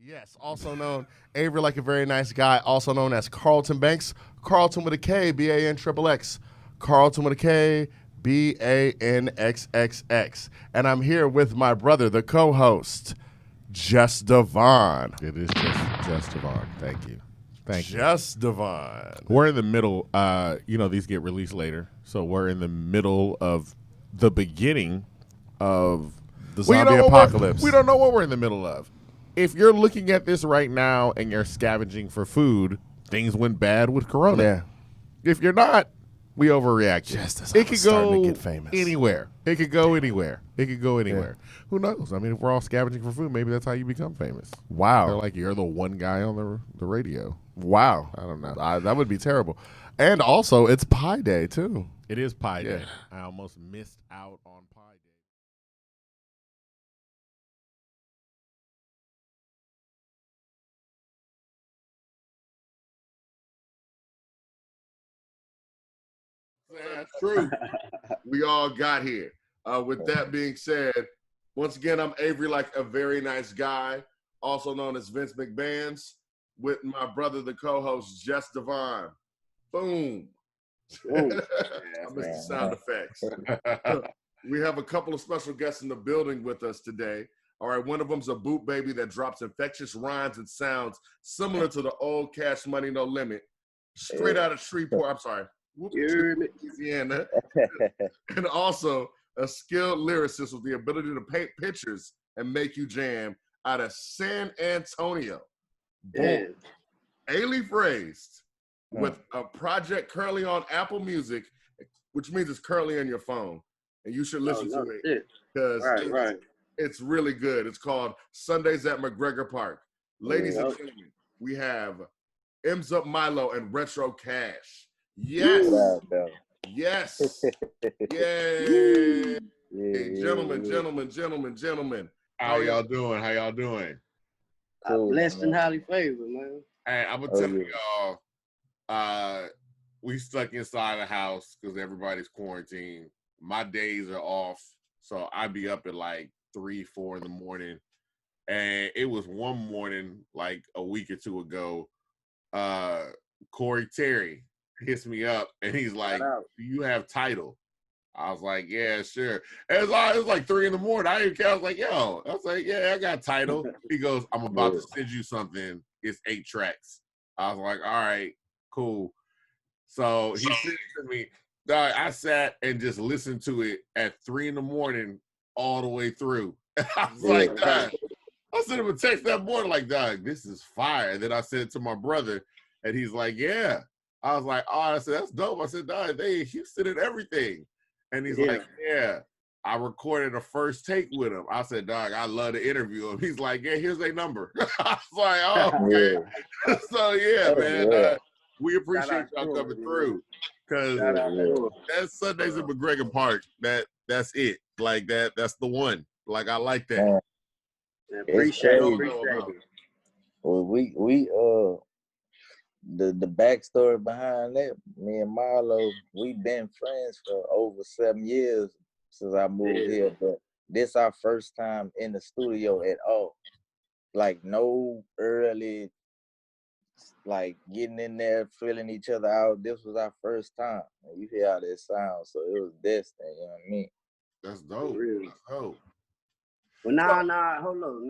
Yes, also known Avery like a very nice guy, also known as Carlton Banks. Carlton with a K, B-A-N triple X. Carlton with a K, BANXXX. And I'm here with my brother, the co-host, Just Devon. It is just Devon. Thank you. Thank you. Just Devon. We're in the middle. These get released later, so we're in the middle of the beginning of The zombie apocalypse. We don't know what we're in the middle of. If you're looking at this right now and you're scavenging for food, things went bad with Corona. Yeah. If you're not, we overreact. Just as it I could was starting go to get famous. anywhere. It could go anywhere. It could go anywhere. Who knows? I mean, if we're all scavenging for food, maybe that's how you become famous. Wow. They're like, you're the one guy on the radio. Wow. I don't know. That would be terrible. And also, it's Pie Day, too. It is Pie Day. Yeah. I almost missed out on Pie Day. That's true. We all got here. With that being said, once again, I'm Avery, like a very nice guy, also known as Vince McBands, with my brother, the co-host, Just Devon. Boom. I missed the sound effects. We have a couple of special guests in the building with us today. All right, one of them's a boot baby that drops infectious rhymes and sounds similar to the old Cash Money No Limit, straight out of Shreveport. I'm sorry, Louisiana, and also a skilled lyricist with the ability to paint pictures and make you jam out of San Antonio. Boom. A-Lee phrased with a project currently on Apple Music, which means it's currently on your phone, and you should listen to it because it's really good. It's called Sundays at MacGregor Park. Ladies and gentlemen, we have Up Milo and Retro Kash. Yes. Yes. Yay. Gentlemen. How y'all doing? Blessed and highly favored, man. Hey, I'm gonna tell y'all, we stuck inside the house because everybody's quarantined. My days are off, so I be up at like 3, 4 in the morning. And it was one morning, like a week or two ago, Corey Terry hits me up and he's like, "Do you have Tidal?" I was like, "Yeah, sure." And it was like 3 in the morning. I didn't care. I was like, "Yo," I was like, "Yeah, I got Tidal." He goes, "I'm about to send you something. It's 8 tracks." I was like, "All right, cool." So he sent it to me. Dog, I sat and just listened to it at 3 in the morning all the way through. I was like, "Dog." I sent him a text that morning, like, "Dog, this is fire." And then I sent it to my brother, and he's like, "Yeah." I was like, "Oh," I said, "That's dope." I said, "Dog, they in Houston and everything." And he's like, "Yeah." I recorded a first take with him. I said, "Dog, I love to interview him." He's like, "Yeah, here's their number." I was like, "Oh, okay." So yeah, man, we appreciate y'all coming through because that's Sundays at MacGregor Park. That's it. Like that's the one. Like I like that. Appreciate it. Well, the backstory behind that, me and Milo, we've been friends for over 7 years since I moved here, but this our first time in the studio at all. Like no early, like getting in there, feeling each other out. This was our first time. And you hear how this sounds, so it was destiny, you know what I mean? That's dope. Really? That's dope. Well, hold on,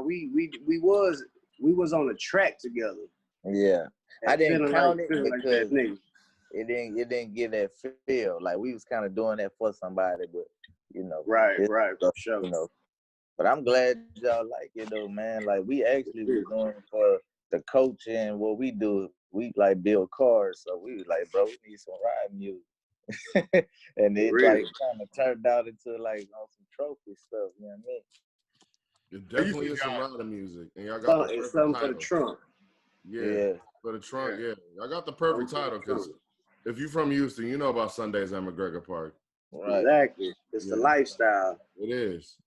we was on a track together. Yeah, I didn't count it because it it didn't give that feel. Like we was kind of doing that for somebody, but right, stuff, sure. But I'm glad y'all like it though, man. Like we actually was doing it for the coaching. What we do, we like build cars, so we was like, bro, we need some ride music, and it like kind of turned out into like on some trophy stuff. You know what I mean? It definitely is some riding music, and y'all got the something title. for the trunk. Yeah, for the trunk. Yeah, I got the perfect title because if you're from Houston, you know about Sundays at MacGregor Park. Right. Exactly, it's the lifestyle. It is.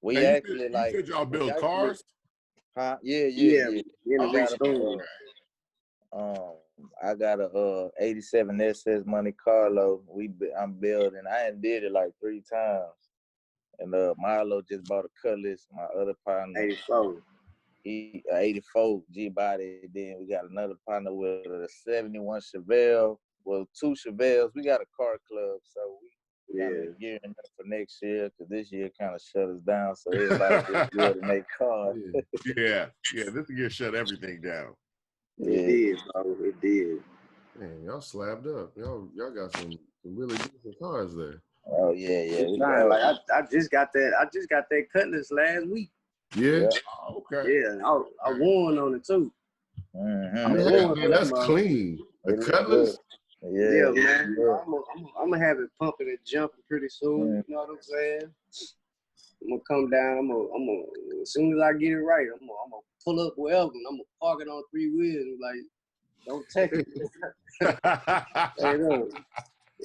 We Hey, actually you said y'all build cars? Huh? Yeah. I got a 87 SS Monte Carlo. I'm building. I did it like 3 times. And Milo just bought a Cutlass, my other partner. 84. a 84 G body. Then we got another partner with a 71 Chevelle. Well, 2 Chevelles. We got a car club, so we kind of gearing up for next year because this year kind of shut us down. So everybody just good to make cars. Yeah. This year shut everything down. It did, bro. It did. Man, y'all slapped up. Y'all got some really decent cars there. Oh yeah. Like I just got that Cutlass last week. Yeah. Oh, okay. Yeah, I won on it too. Mm-hmm. Man, that's clean. The Cutlass. Yeah, man. I'm gonna have it pumping and jumping pretty soon. You know what I'm saying? I'm gonna come down. I'm gonna as soon as I get it right, I'm gonna pull up wherever. And I'm gonna park it on 3 wheels. And like, don't take it. Hey, look,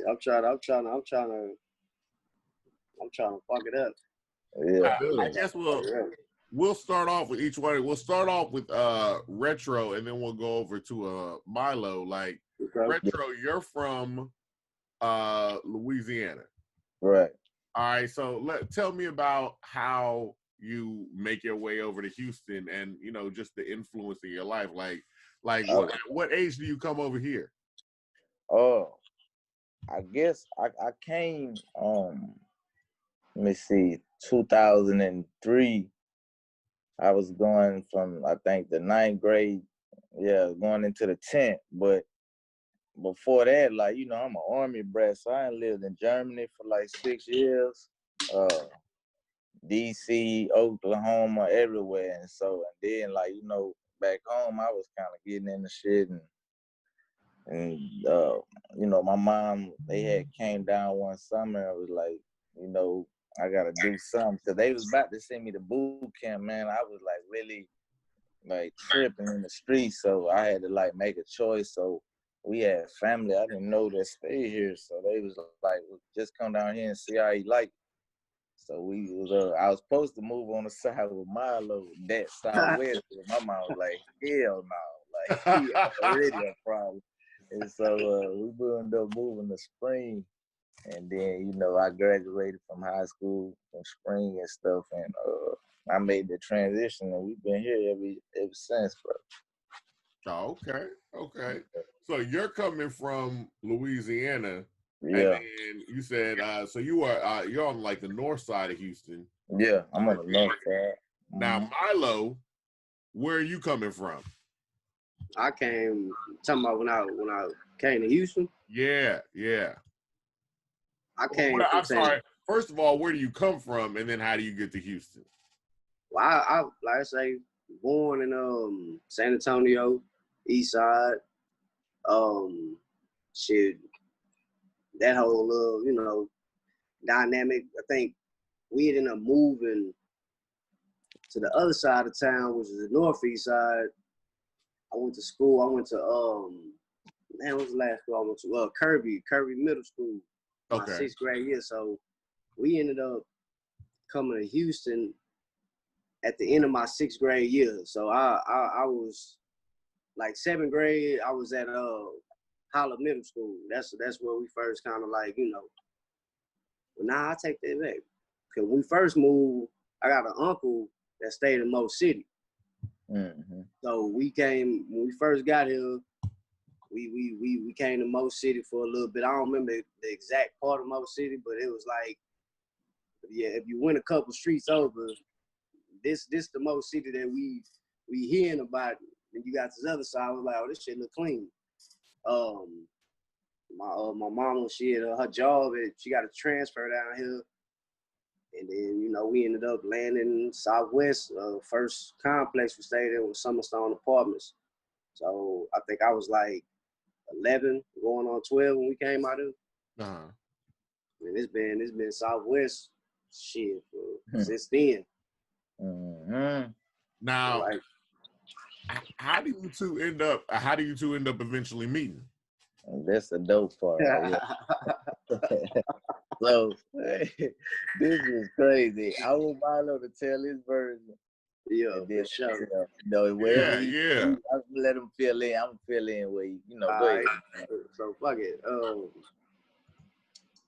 I'm trying to fuck it up. Yeah. I guess we'll start off with each one. We'll start off with retro, and then we'll go over to Milo. Like retro, you're from Louisiana, Right. all right? So tell me about how you make your way over to Houston, and just the influence in your life. Like what age do you come over here? Oh, I guess I came. Let me see, 2003. I was going from, I think, the 9th grade, going into the 10th. But before that, like, I'm an Army brat, so I lived in Germany for like 6 years, DC, Oklahoma, everywhere. And then, like, back home, I was kind of getting into shit. And my mom, they had came down one summer. I was like, I gotta do something, because they was about to send me to boot camp, man. I was like really like tripping in the streets, so I had to like make a choice. So we had family I didn't know that stayed here, so they was like, well, just come down here and see how you like it. So I was supposed to move on the side with Milo, that southwest. My mom was like, hell no, like he already a problem. And so we ended up moving to Spring. And then, I graduated from high school from Spring and stuff, and I made the transition, and we've been here ever since, bro. Oh, okay. So you're coming from Louisiana, Yeah. And then you said so you're on like the north side of Houston. Yeah, I'm on the north side. Now, Milo, where are you coming from? I came talking about when I came to Houston. Yeah. I came. I'm sorry. First of all, where do you come from, and then how do you get to Houston? Well, I like I say, born in San Antonio, East Side. Shit, that whole dynamic. I think we ended up moving to the other side of town, which is the northeast side. I went to school. I went to what was the last school I went to? Kirby Middle School. My 6th grade year. So we ended up coming to Houston at the end of my 6th grade year. So I was like 7th grade. I was at Holler Middle School. That's where we first kind of like But now I take that back. Cause when we first moved, I got an uncle that stayed in Mo City. Mm-hmm. So when we first got here. We came to Mo City for a little bit. I don't remember the exact part of Mo City, but it was like, if you went a couple streets over, this the Mo City that we hearing about. And you got this other side. I was like, oh, this shit look clean. My mama, she had her job, and she got a transfer down here. And then, we ended up landing Southwest. First complex we stayed in was Summerstone Apartments. So I think I was like 11, going on 12 when we came out of. And it's been Southwest shit since then. Mm-hmm. Now, how do you two end up eventually meeting? That's the dope part. So this is crazy. I want Milo to tell his version. Yeah, for sure. Wherever yeah. I'm let him fill in. I'm fill in where go ahead. Right. So fuck it.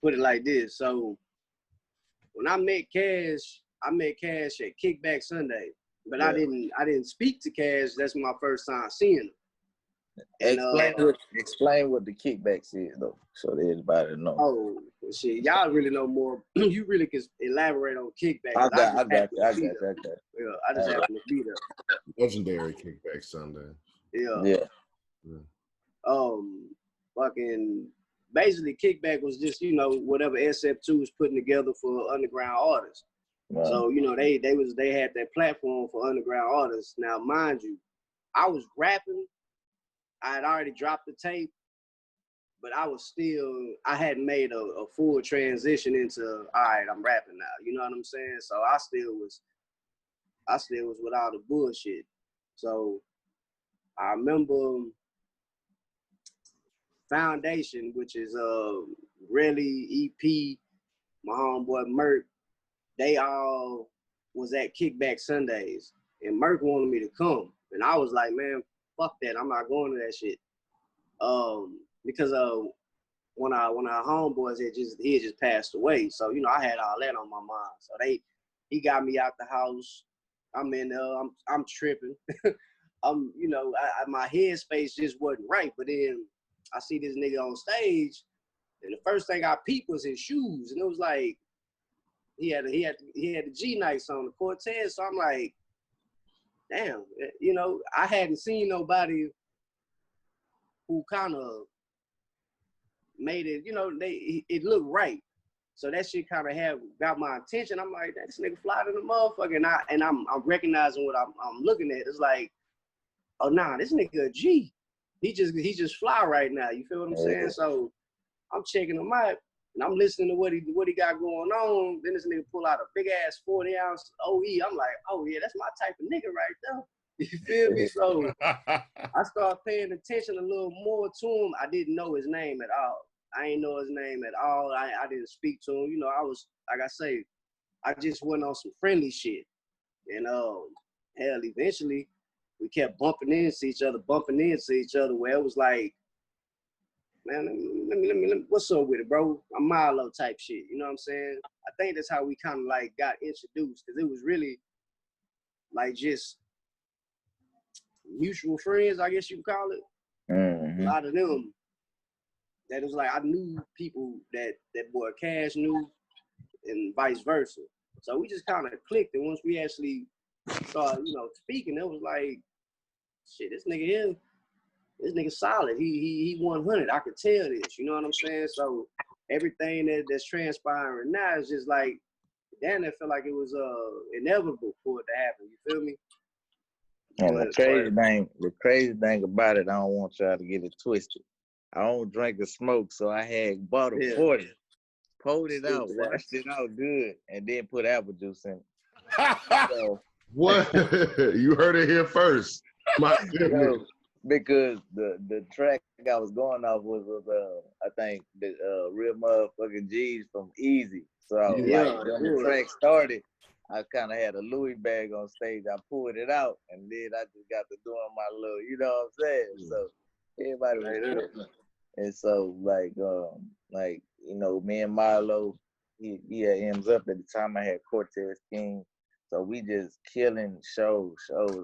Put it like this. So when I met Kash at Kickback Sunday. But Yeah. I didn't speak to Kash. That's my first time seeing him. And, Explain what the kickbacks is though, so that everybody know. Oh shit, y'all really know more. You really can elaborate on kickback. I got Yeah, I just happened to be there. Legendary Kickback Sunday. Yeah. Fucking basically kickback was just, you know, whatever SF2 was putting together for underground artists. Wow. So, you know, they had that platform for underground artists. Now, mind you, I was rapping. I had already dropped the tape, but I hadn't made a full transition into, all right, I'm rapping now. You know what I'm saying? So I still was with all the bullshit. So I remember Foundation, which is Relly, EP, my homeboy Merk, they all was at Kickback Sundays, and Merk wanted me to come, and I was like, man, fuck that, I'm not going to that shit, because when our homeboys had just passed away, so you know I had all that on my mind, so he got me out the house. I'm in there, I'm tripping. You know, my headspace just wasn't right, but then I see this nigga on stage, and the first thing I peeped was his shoes, and it was like he had the G Nights on, the Cortez. So I'm like, damn, you know, I hadn't seen nobody who kind of made it, you know, it looked right. So that shit kind of got my attention. I'm like, this nigga fly to the motherfucker, and I'm recognizing what I'm looking at. It's like, oh nah, this nigga a G. He just fly right now. You feel what I'm saying? So I'm checking him out, and I'm listening to what he got going on. Then this nigga pull out a big ass 40-ounce OE. I'm like, oh yeah, that's my type of nigga right there. You feel me? So I started paying attention a little more to him. I didn't know his name at all. I ain't know his name at all. I didn't speak to him. You know, I was, like I say, I just went on some friendly shit. And hell, eventually we kept bumping into each other, where it was like, man, let me, what's up with it, bro? I'm Milo type shit, you know what I'm saying? I think that's how we kind of like got introduced, because it was really like just mutual friends, I guess you could call it. Mm-hmm. A lot of them, that was like, I knew people that boy Kash knew, and vice versa. So we just kind of clicked, and once we actually started, you know, speaking, it was like, shit, this nigga solid. He 100. I could tell this. You know what I'm saying? So everything that's transpiring now is just like, damn, it felt like it was inevitable for it to happen. You feel me? And the crazy thing about it, I don't want y'all to get it twisted. I don't drink or smoke, so I had bottle 40, pulled it out, washed it out good, and then put apple juice in it. So, what? You heard it here first. My goodness. Because the track I was going off was I think the Real Motherfucking G's from Easy. So when the track started, I kind of had a Louis bag on stage. I pulled it out, and then I just got to doing my little, you know what I'm saying? So everybody was tripping. And so like you know, me and Milo, he had M's up at the time. I had Cortez King. So we just killing shows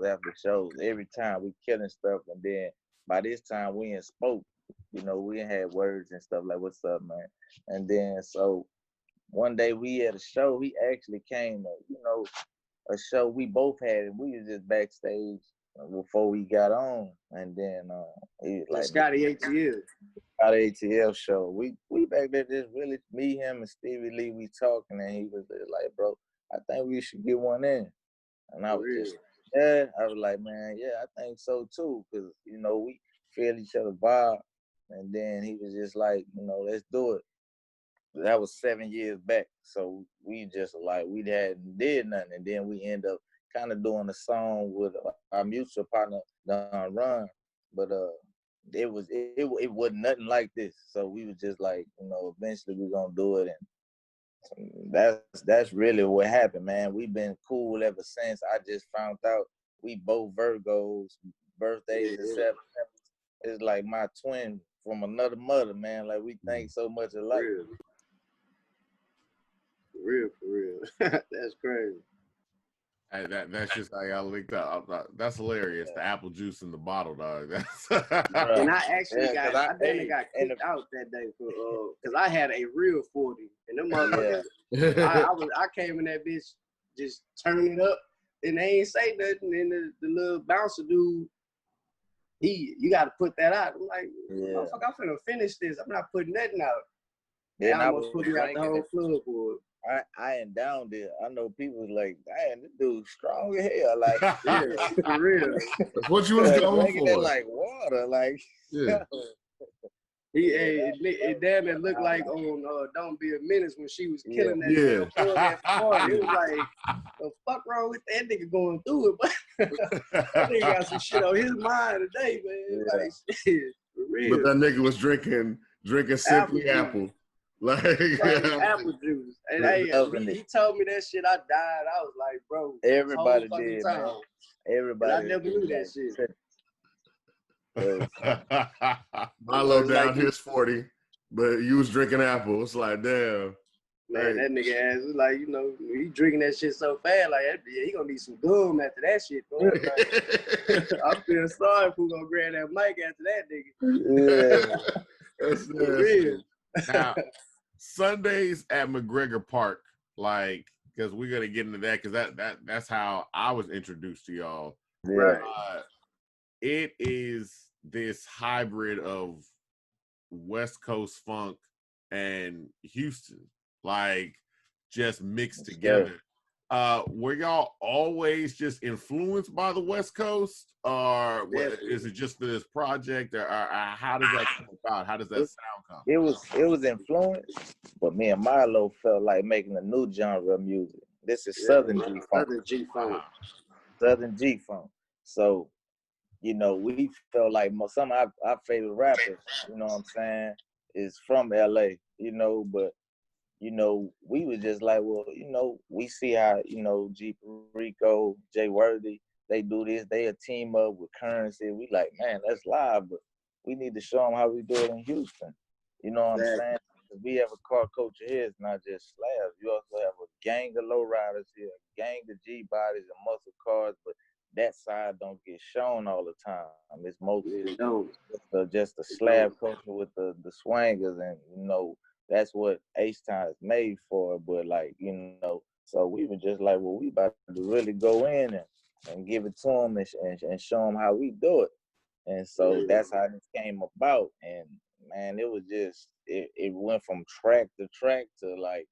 after shows. Every time we killing stuff, and then by this time we ain't spoke. You know, we ain't had words and stuff like, "What's up, man?" And then so one day we had a show. He actually came to, you know, a show we both had, and we was just backstage before we got on. And then he was like, Scotty ATL. Scotty ATL show. We back there just really, me, him, and Stevie Lee, we talking, and he was like, bro, I think we should get one in. And I was just, I was like, man, yeah, I think so too. Because, you know, we feel each other vibe. And then he was just like, you know, let's do it. That was 7 years back. So we just like, we hadn't did nothing. And then we end up kind of doing a song with our mutual partner, Don Ron. But it wasn't nothing like this. So we was just like, you know, eventually we're going to do it. And that's really what happened, man. We've been cool ever since. I just found out we both Virgos, birthdays and September. It's like my twin from another mother, man. Like we think so much alike. For real. That's crazy. That's just how y'all linked up. That's hilarious. The apple juice in the bottle, dog. That's And I actually Yeah, I got kicked out that day for because I had a real 40, and them motherfuckers. I came in that bitch just turning it up, and they ain't say nothing. And the little bouncer dude, you got to put that out. I'm like, motherfucker, I'm finna finish this. I'm not putting nothing out. They almost put me out the whole club for it. I ain't down there. I know people was like, damn, this dude's strong as hell. Like, yeah, for real. That's what you was going for. It like water, like. Yeah. It damn it looked like on Don't Be a Menace when she was killing that damn party. It was like, the fuck wrong with that nigga going through it? But that nigga got some shit on his mind today, man. Like, shit, for real. But that nigga was drinking simply apple. Like apple juice. And he told me that shit. I died. I was like, bro. Everybody did, man. Everybody. I never knew that shit. Milo down his 40, but you was drinking apple. It's like, damn. Man, that nigga ass was like, you know, he drinking that shit so fast, like, he gonna need some gum after that shit, bro. Like, I feel sorry who gonna grab that mic after that nigga. Yeah. That's for real. Now, Sundays at MacGregor Park, like, because we're gonna get into that, because that's how I was introduced to y'all. Right. It is this hybrid of West Coast funk and Houston, like, just mixed together. Were y'all always just influenced by the West Coast, or is it just this project, or how does that come about? How does that sound come? It was influenced, but me and Milo felt like making a new genre of music. This is Southern G-Funk. Southern G-Funk. So, you know, we felt like some of our favorite rappers, you know what I'm saying, is from LA, you know, but, you know, we was just like, well, you know, we see how, you know, G Rico, Jay Worthy, they do this, they a team up with Currency. We like, man, that's live, but we need to show them how we do it in Houston. You know what I'm saying? We have a car culture here, it's not just slabs. You also have a gang of lowriders here, a gang of G-bodies and muscle cars, but that side don't get shown all the time. It's mostly just the slab culture with the swangers, and you know that's what H-Town is made for. But like, you know, so we were just like, well, we about to really go in and give it to them and show them how we do it. And so that's how this came about. And man, it was just it went from track to track to like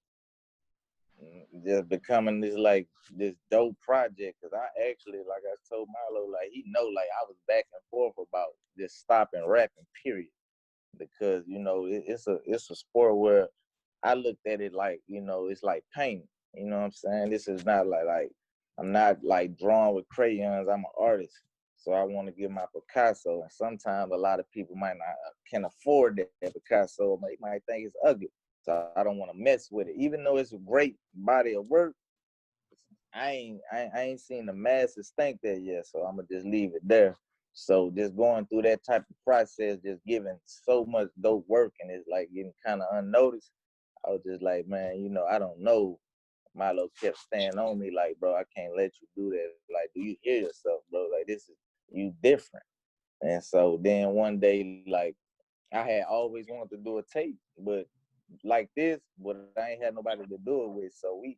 just becoming this dope project. Cause I actually, like I told Milo, like he know, like I was back and forth about just stopping rapping, period. Because you know it's a sport where I looked at it like, you know, it's like painting. You know what I'm saying? This is not like I'm not like drawing with crayons. I'm an artist, so I want to get my Picasso. And sometimes a lot of people might not can afford that Picasso. They might think it's ugly. So I don't want to mess with it. Even though it's a great body of work, I ain't seen the masses think that yet. So I'm gonna just leave it there. So just going through that type of process, just giving so much dope work, and it's like getting kind of unnoticed. I was just like, man, you know, I don't know. Milo kept staying on me, like, bro, I can't let you do that. Like, do you hear yourself, bro? Like, this is you different. And so then one day, like, I had always wanted to do a tape, but like this, but I ain't had nobody to do it with. So we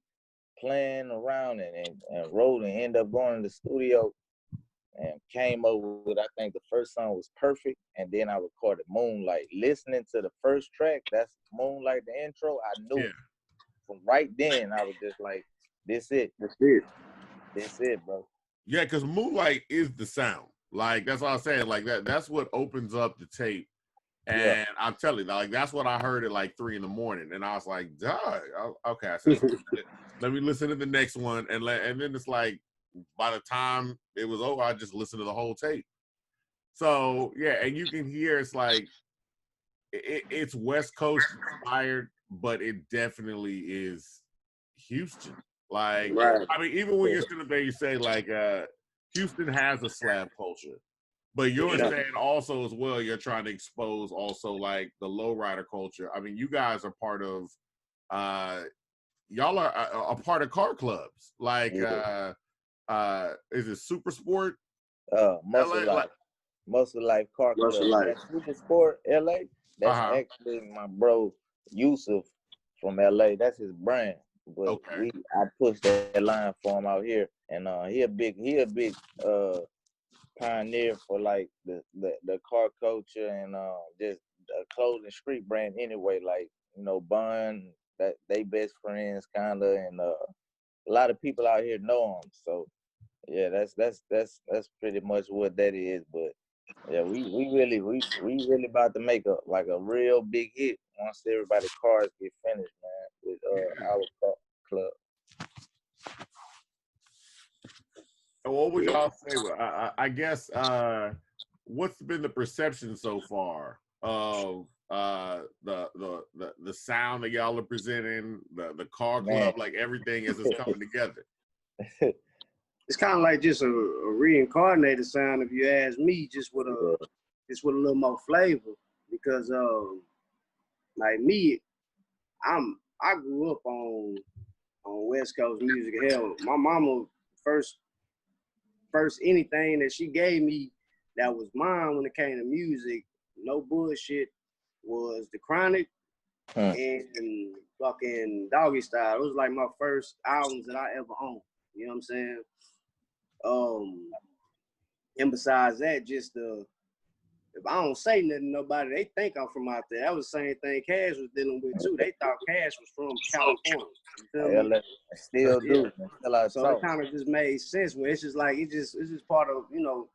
playing around and wrote and ended up going to the studio and came over with, I think the first song was Perfect. And then I recorded Moonlight. Listening to the first track, that's Moonlight, the intro, I knew from right then, I was just like, this it. That's it, bro. Yeah, because Moonlight is the sound. Like, that's what I was saying. Like, that's what opens up the tape. And I'm telling you, like, that's what I heard at like 3 a.m. And I was like, dog, okay. I said, let me listen to the next one. And then it's like, by the time it was over, I just listened to the whole tape. So, yeah, and you can hear it's like, it's West Coast inspired, but it definitely is Houston. Like, I mean, even when you're sitting there, you say, like, Houston has a slab culture. But you're saying also as well, you're trying to expose also like the lowrider culture. I mean, you guys are part of, y'all are a part of car clubs. Like is it Super Sport? Muscle LA, Life. Muscle Life Car Club. Muscle Life. That Super Sport LA, that's actually my bro Yusuf from LA. That's his brand. But Okay. I pushed that line for him out here. And he a big pioneer for like the car culture and just a clothing street brand anyway. Like, you know, Bun, that they best friends kinda, and a lot of people out here know him. So yeah, that's pretty much what that is. But yeah, we really about to make a real big hit once everybody's cars get finished, man, with our club. And what would y'all say? I guess what's been the perception so far of the sound that y'all are presenting, the car club, like everything as it's coming together? It's kind of like just a reincarnated sound, if you ask me, just with a little more flavor. Because like me, I grew up on West Coast music. Hell, my mama first anything that she gave me that was mine when it came to music, no bullshit, was The Chronic and fucking Doggy Style. It was like my first albums that I ever owned. You know what I'm saying? And besides that, just if I don't say nothing to nobody, they think I'm from out there. That was the same thing Kash was dealing with too. They thought Kash was from California. You feel me? Still do. So it kind of just made sense. Where it's just like it's just part of, you know,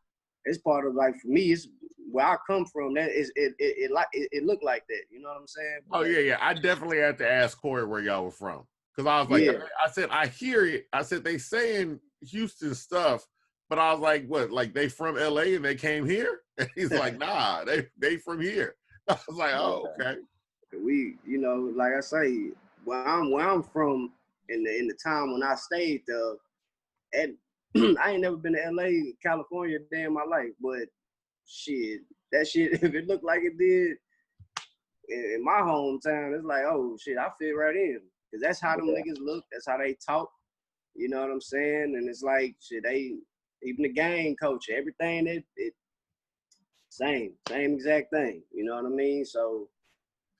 it's part of, like, for me, it's where I come from. That is it looked like that. You know what I'm saying? Oh yeah. I definitely had to ask Corey where y'all were from, because I was like, I said I hear it. I said they saying Houston stuff, but I was like, what? Like they from LA and they came here? And he's like, nah, they from here. I was like, oh, okay. We, you know, like I say, where I'm from, in the time when I stayed there, and I ain't never been to LA, California, a day in my life, but shit, that shit, if it looked like it did in my hometown, it's like, oh shit, I fit right in. Cause that's how them niggas look, that's how they talk. You know what I'm saying? And it's like, shit, even the gang culture, everything same exact thing. You know what I mean? So,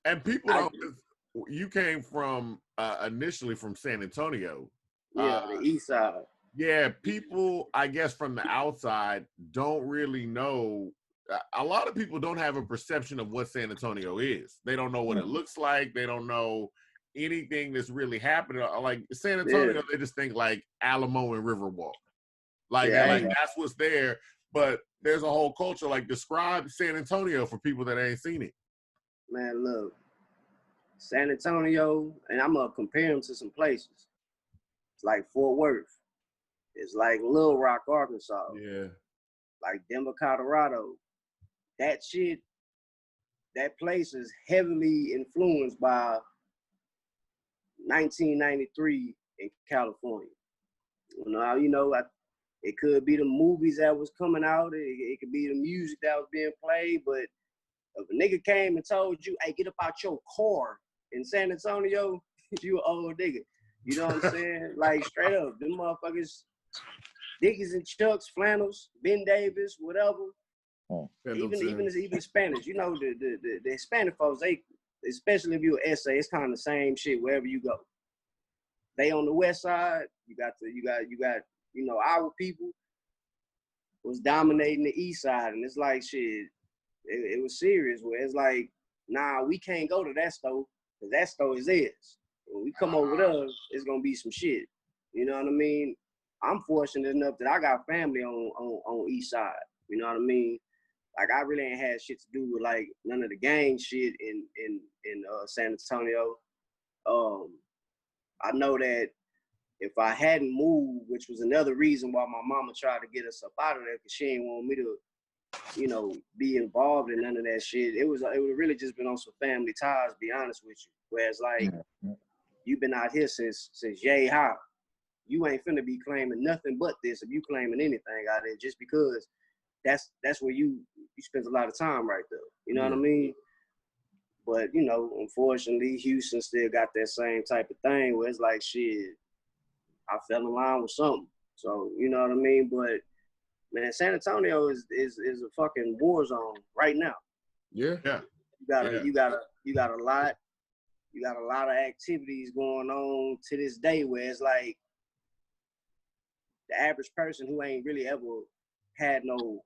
and people you came from initially from San Antonio. The east side. Yeah, people, I guess, from the outside don't really know. A lot of people don't have a perception of what San Antonio is. They don't know what it looks like. They don't know anything that's really happening. Like San Antonio, they just think like Alamo and Riverwalk. Like that's what's there. But there's a whole culture. Like, describe San Antonio for people that ain't seen it. Man, look, San Antonio, and I'm gonna compare them to some places. It's like Fort Worth. It's like Little Rock, Arkansas. Yeah. Like Denver, Colorado. That shit, that place is heavily influenced by 1993 in California. It could be the movies that was coming out. It could be the music that was being played. But if a nigga came and told you, hey, get up out your car in San Antonio, you an old nigga. You know what I'm saying? Like, straight up, them motherfuckers, Dickies and Chucks, flannels, Ben Davis, whatever. Even Spanish. You know, the Hispanic folks, they, especially if you're an SA, it's kind of the same shit wherever you go. They on the west side, you got you know, our people was dominating the east side, and it's like, shit, it was serious, where it's like, nah, we can't go to that store, because that store is theirs. When we come over there, it's gonna be some shit. You know what I mean? I'm fortunate enough that I got family on east side. You know what I mean? Like, I really ain't had shit to do with like none of the gang shit in San Antonio. I know that if I hadn't moved, which was another reason why my mama tried to get us up out of there, because she didn't want me to, you know, be involved in none of that shit. It would really just been on some family ties, to be honest with you. Whereas, like, you've been out here since yay high. You ain't finna be claiming nothing but this if you claiming anything out there, just because that's where you spend a lot of time right there. You know what I mean? But, you know, unfortunately, Houston still got that same type of thing where it's like, shit, I fell in line with something. So you know what I mean. But man, San Antonio is a fucking war zone right now. Yeah. You got a lot. You got a lot of activities going on to this day where it's like the average person who ain't really ever had no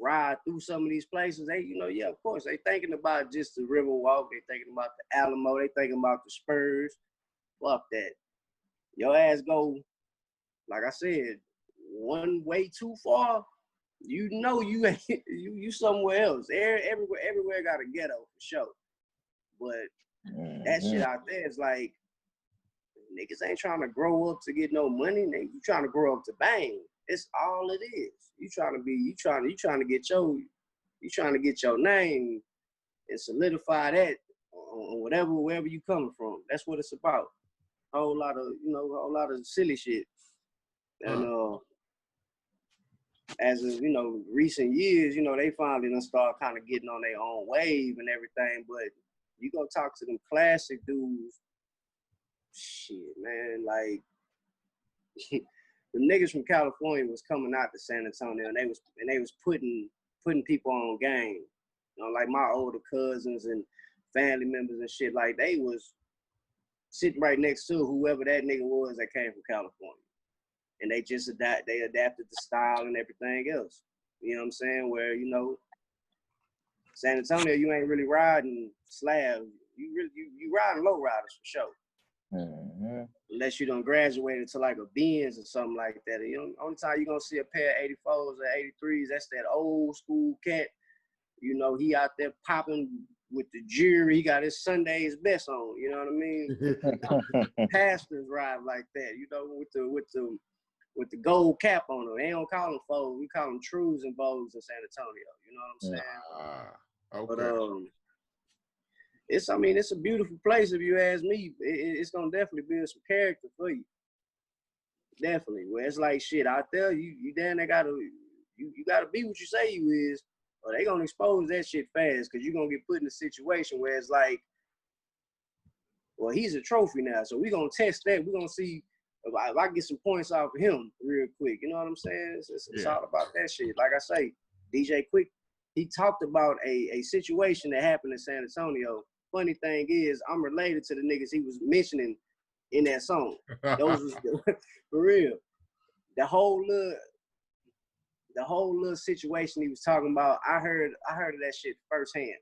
ride through some of these places, they, of course, they thinking about just the river walk, they thinking about the Alamo, they thinking about the Spurs. Fuck that. Your ass go, like I said, one way too far, you ain't you somewhere else. Everywhere got a ghetto for sure. But that shit out there is like, niggas ain't trying to grow up to get no money. Niggas, you trying to grow up to bang. It's all it is. You trying to get your name and solidify that on wherever you coming from. That's what it's about. A whole lot of silly shit. And as of, recent years, they finally done start kind of getting on their own wave and everything. But you go talk to them classic dudes, shit, man, like the niggas from California was coming out to San Antonio and they was putting people on game. Like my older cousins and family members and shit, like they was sitting right next to whoever that nigga was that came from California. And they just adapted the style and everything else. You know what I'm saying? Where, San Antonio, you ain't really riding slab. You riding low riders for sure. Mm-hmm. Unless you done graduated to like a Benz or something like that. Only time you gonna see a pair of 84s or 83s, that's that old school cat. He out there popping with the jewelry. He got his Sunday's best on. You know what I mean? Pastors ride like that. With the gold cap on them. They don't call them foes. We call them trues and bows in San Antonio. You know what I'm saying? Okay. But it's a beautiful place if you ask me. It's gonna definitely build some character for you. Definitely. Where it's like shit out there, you damn they gotta be what you say you is, or they gonna expose that shit fast because you're gonna get put in a situation where it's like, well, he's a trophy now, so we're gonna test that. We're gonna see if I get some points off of him real quick. You know what I'm saying? It's all about that shit. Like I say, DJ Quick, he talked about a situation that happened in San Antonio. Funny thing is, I'm related to the niggas he was mentioning in that song. Those was for real. The whole little situation he was talking about, I heard of that shit firsthand.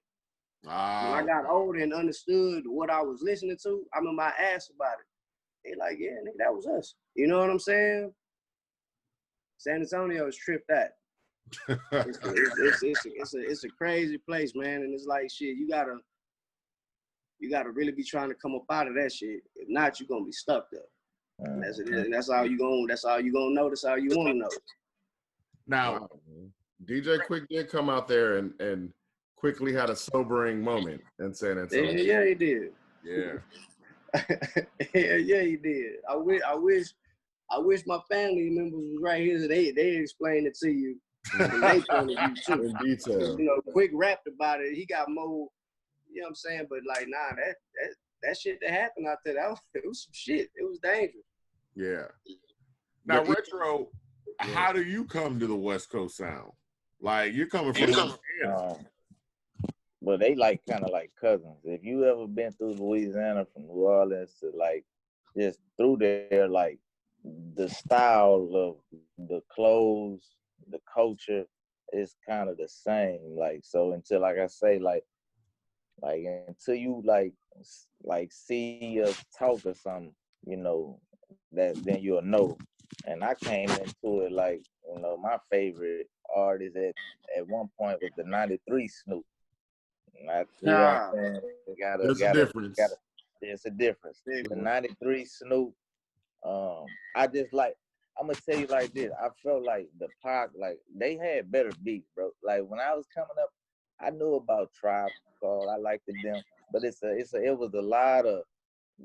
When I got older and understood what I was listening to, I remember I asked about it. They like, yeah, nigga, that was us. You know what I'm saying? San Antonio is tripped out. It's a crazy place, man, and it's like shit. You gotta really be trying to come up out of that shit. If not, you're gonna be stuck there. And that's all you gonna know. That's all you want to know. Now, DJ Quick did come out there and quickly had a sobering moment in San Antonio. Yeah, he did. Yeah. Yeah, he did. I wish my family members was right here. So they explain it to you from their point of view too. In detail. Quick rapped about it. He got more. You know what I'm saying? But like, nah, that shit that happened out there, it was some shit. It was dangerous. Yeah. Now, Retro, how do you come to the West Coast sound? Like, you're coming from Louisiana. Well, they like kind of like cousins. If you ever been through Louisiana from New Orleans to like just through there, like the style of the clothes, the culture is kind of the same. Like, so until, like I say, like until you like see us talk or something, that then you'll know. And I came into it like, my favorite artist at one point was the 93 Snoop. There's a difference. There's a difference. The 93 Snoop, I just like, I'm gonna tell you like this. I felt like the Pac, like they had better beats, bro. Like when I was coming up, I knew about Tribe Called. I liked them, but it was a lot of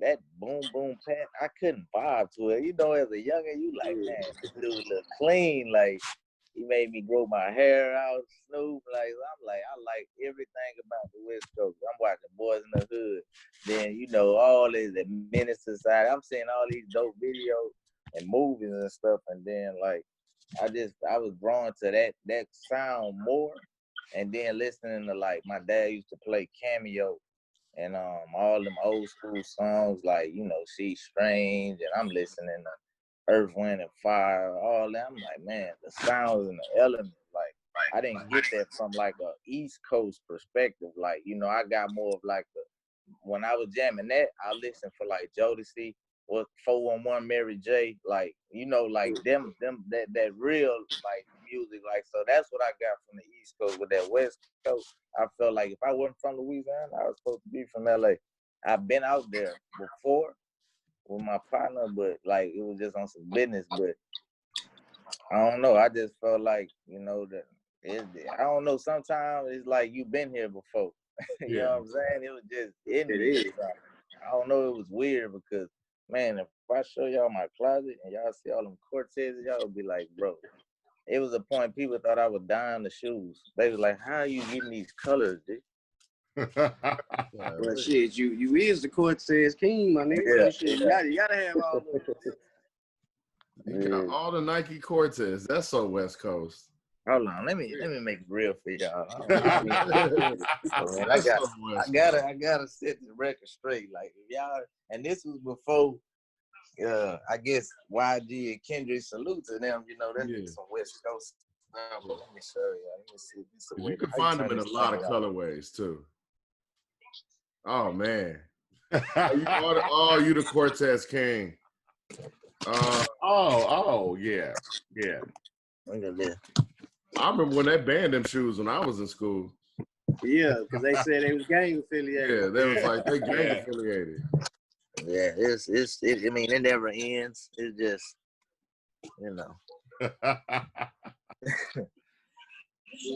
that boom boom pat. I couldn't vibe to it. As a youngin', you like, man, this dude look clean. Like he made me grow my hair out. Snoop, like I'm like, I like everything about the West Coast. I'm watching Boys in the Hood. Then all this the Minister side. I'm seeing all these dope videos. and movies and stuff. And then like I was drawn to that sound more. And then listening to like my dad used to play Cameo and all them old school songs like, you know, She's Strange, and I'm listening to Earth, Wind and Fire, all that. I'm like, man, the sounds and the elements, like I didn't get that from like a East Coast perspective. Like, you know, I got more of like when I was jamming that, I listened for like Jodeci or 411 Mary J, like, you know, like them that real like music. Like, so that's what I got from the East Coast. With that West Coast, I felt like if I wasn't from Louisiana, I was supposed to be from LA. I've been out there before with my partner, but like it was just on some business. But I don't know. I just felt like, you know, that I don't know. Sometimes it's like you've been here before. You know what I'm saying? It was just in me. I don't know. It was weird because, man, if I show y'all my closet and y'all see all them Cortezes, y'all would be like, bro. It was a point people thought I was dyeing the shoes. They was like, how are you getting these colors, dude? Well, shit, you is the Cortez king, my nigga. Yeah, So shit, you gotta have all those. You got all the Nike Cortez. That's so West Coast. Hold on, let me make it real for y'all. That's so West Coast. I gotta set the record straight. Like y'all, and this was before I guess YG and Kendrick salute to them, you know, that's some West Coast stuff. Let me show you. Let me see. You can find them in a lot of colorways too. Oh man. You the Cortez king. Yeah. Look at this. I remember when they banned them shoes when I was in school. Yeah, because they said they was gang affiliated. Yeah, they was like they gang affiliated. Yeah, I mean, it never ends. It's just, you know.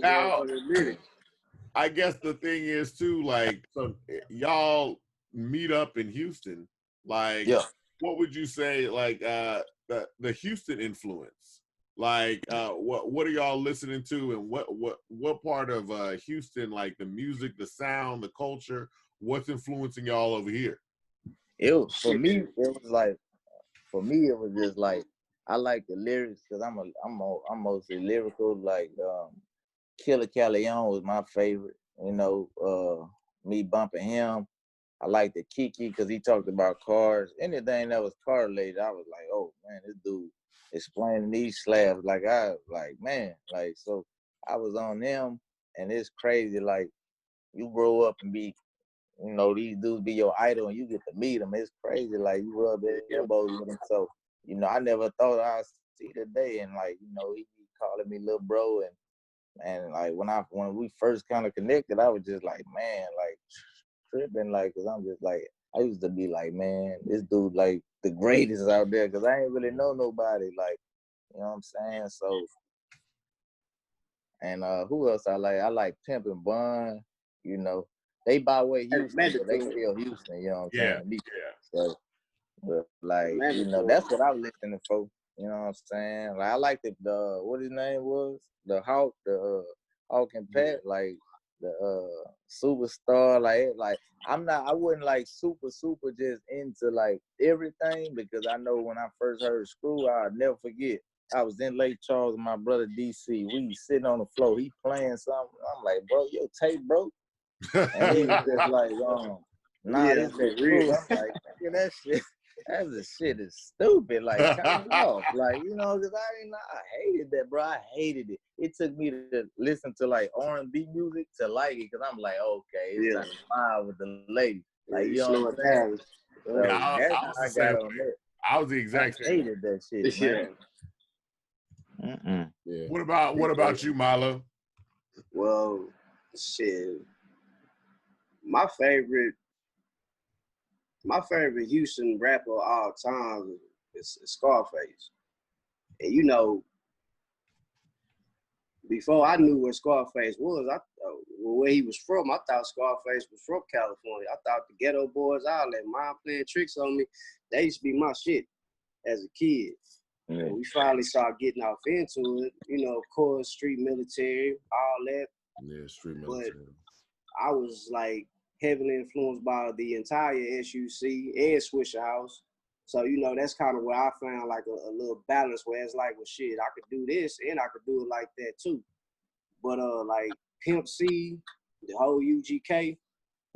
Now, I guess the thing is too, like, so y'all meet up in Houston. Like, what would you say, like, the Houston influence? Like, what are y'all listening to, and what part of Houston, like the music, the sound, the culture, what's influencing y'all over here? For me, it was just like I like the lyrics because I'm mostly lyrical. Like Killer Callejon was my favorite. You know, me bumping him. I like the Kiki because he talked about cars. Anything that was car related, I was like, oh man, this dude explaining these slabs. Like man, like so I was on them, and it's crazy. Like you grow up and be, you know, these dudes be your idol and you get to meet them. It's crazy. Like you rub elbows with them. So, you know, I never thought I'd see the day. And like, you know, he be calling me little bro. And like when we first kind of connected, I was just like, man, like tripping. Like, cause I'm just like, I used to be like, man, this dude like the greatest out there. Cause I ain't really know nobody. Like, you know what I'm saying? So, and who else I like? I like Pimp and Bun, you know. They by way Houston, but they still Houston, you know what I'm saying? So, but like, you know, that's what I'm listening for. You know what I'm saying? Like I like the what his name was? The Hawk, Hawk and Pat, like the superstar, like I wasn't like super just into like everything, because I know when I first heard Screw, I'll never forget. I was in Lake Charles with my brother DC. We sitting on the floor, he playing something. I'm like, bro, your tape broke. And he was just like, nah, this is real. I'm like, look at that shit. That shit is stupid. Like, turn it off. Like, you know, because I hated that, bro. I hated it. It took me to listen to like R&B music to like it, because I'm like, okay, it's time to smile with the lady. Like, you know what I'm saying? So I was the exact same. I hated that shit, man. What about you, Milo? Well, shit. My favorite Houston rapper of all time is Scarface. And you know, before I knew where Scarface was, where he was from, I thought Scarface was from California. I thought the Ghetto Boys, all that mom playing tricks on me, they used to be my shit as a kid. Yeah. We finally started getting off into it, you know, of course, street military, all that. Yeah, street military. But I was like heavily influenced by the entire SUC and Swisher House. So, you know, that's kind of where I found like a little balance where it's like, well, shit, I could do this and I could do it like that too. But like Pimp C, the whole UGK,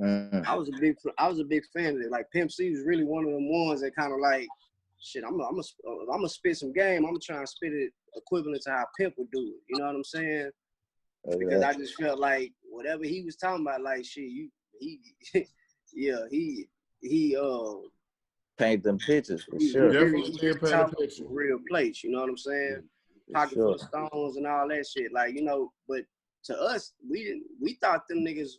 I was a big fan of it. Like Pimp C was really one of them ones that kind of like, shit, I'm gonna spit some game. I'm trying to spit it equivalent to how Pimp would do it. You know what I'm saying? Because I just felt like whatever he was talking about, like shit, he paint them pictures for he sure. Definitely a talking picture. from a real place. You know what I'm saying? Pocket full of stones and all that shit. Like, you know, but to us, we thought them niggas,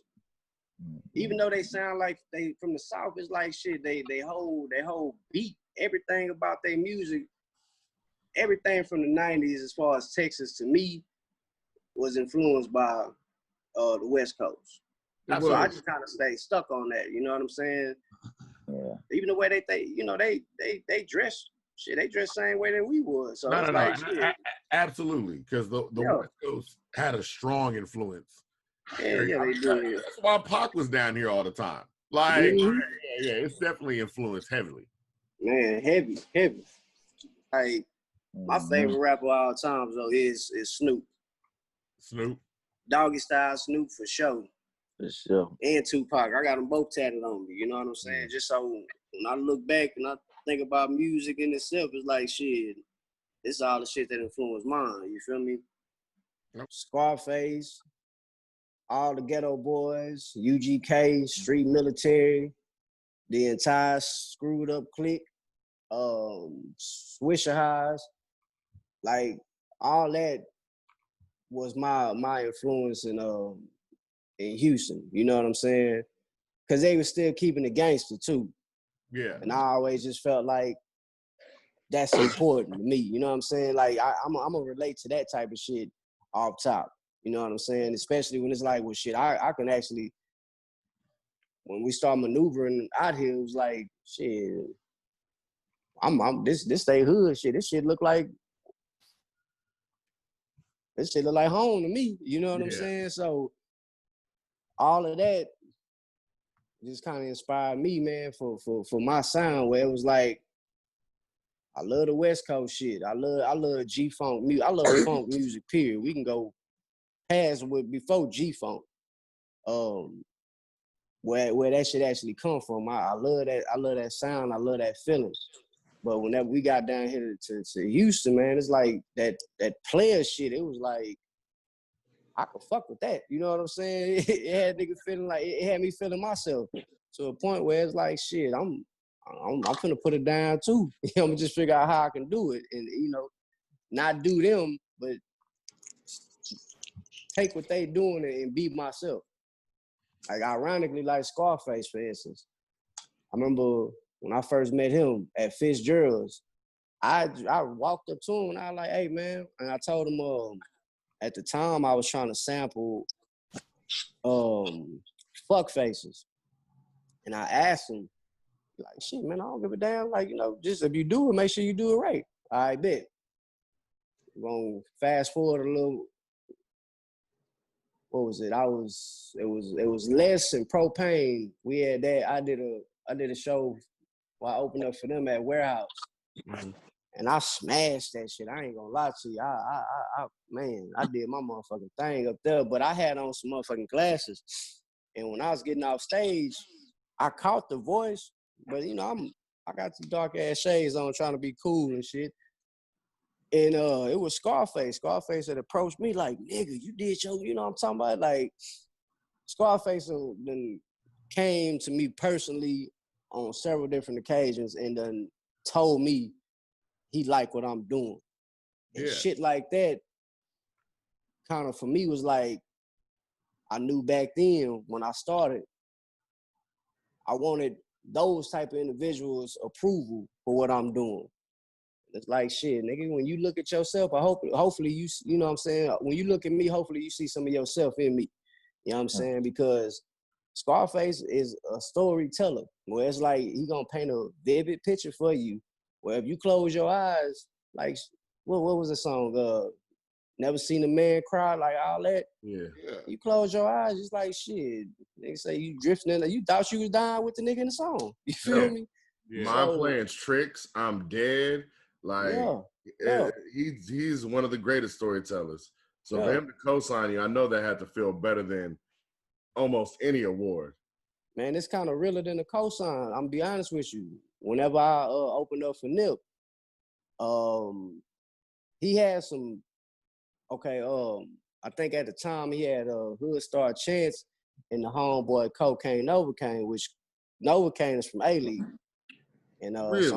even though they sound like they from the South, it's like shit. They whole beat, everything about their music, everything from the '90s as far as Texas to me was influenced by the West Coast. So I just kind of stayed stuck on that. You know what I'm saying? Yeah. Even the way they dress, shit, they dress the same way that we would. So it's like, shit. Absolutely, because the West Coast had a strong influence. Yeah, they do. That's why Pac was down here all the time. Like, it's definitely influenced heavily. Man, heavy. Like, my favorite rapper of all time though is Snoop. Snoop. Doggy Style Snoop for sure. For sure. And Tupac. I got them both tatted on me. You know what I'm saying? Just so when I look back and I think about music in itself, it's like shit. It's all the shit that influenced mine. You feel me? Yep. Scarface, all the Ghetto Boys, UGK, Street Military, the entire Screwed Up Clique, Swisher Highs, like all that was my influence in Houston. You know what I'm saying? Because they were still keeping the gangster too. Yeah. And I always just felt like that's important to me. You know what I'm saying? Like I'm gonna relate to that type of shit off top. You know what I'm saying? Especially when it's like, well, shit, I can actually, when we start maneuvering out here, it was like, shit, this they hood shit. This shit look like home to me. You know what I'm saying? So all of that just kind of inspired me, man, for my sound, where it was like, I love the West Coast shit. I love G-Funk music. I love funk music, period. We can go past before G-Funk. Where that shit actually come from. I love that sound. I love that feeling. But whenever we got down here to Houston, man, it's like that player shit. It was like, I could fuck with that. You know what I'm saying? It had niggas feeling like, it had me feeling myself to a point where it's like, shit, I'm finna put it down too. I'm gonna just figure out how I can do it, and you know, not do them, but take what they doing and be myself. Like ironically, like Scarface, for instance. I remember when I first met him at Fitzgerald's, I walked up to him and I was like, hey man, and I told him at the time I was trying to sample Fuck Faces. And I asked him, like, shit, man, I don't give a damn. Like, you know, just if you do it, make sure you do it right. I bet. We're gonna fast forward a little. What was it? It was Les and Propane. We had that. I did a show while I opened up for them at Warehouse. Mm-hmm. And I smashed that shit. I ain't gonna lie to you. I did my motherfucking thing up there, but I had on some motherfucking glasses. And when I was getting off stage, I caught the voice, but you know, I got some dark ass shades on trying to be cool and shit. And it was Scarface. Scarface had approached me like, nigga, you did your, you know what I'm talking about? Like, Scarface then came to me personally on several different occasions and then told me he liked what I'm doing. And shit like that kind of for me was like, I knew back then when I started, I wanted those type of individuals' approval for what I'm doing. It's like, shit, nigga, when you look at yourself, hopefully you know what I'm saying? When you look at me, hopefully you see some of yourself in me. You know what I'm saying? Because Scarface is a storyteller, where it's like he gonna paint a vivid picture for you, where if you close your eyes, like, what was the song? Never Seen a Man Cry, like all that. Yeah. You close your eyes, it's like, shit. They say you drifting in, you thought you was dying with the nigga in the song. You feel me? Yeah. Mind So playing tricks, I'm dead. Like yeah, he's one of the greatest storytellers. So for yeah. him to co-sign you, I know that had to feel better than almost any award. Man, it's kind of realer than a cosign. I'm be honest with you. Whenever I opened up for Nip, he had some. Okay, I think at the time he had Hood Star Chance and the homeboy Cocaine Novocaine, which Novocaine is from A League, and Really?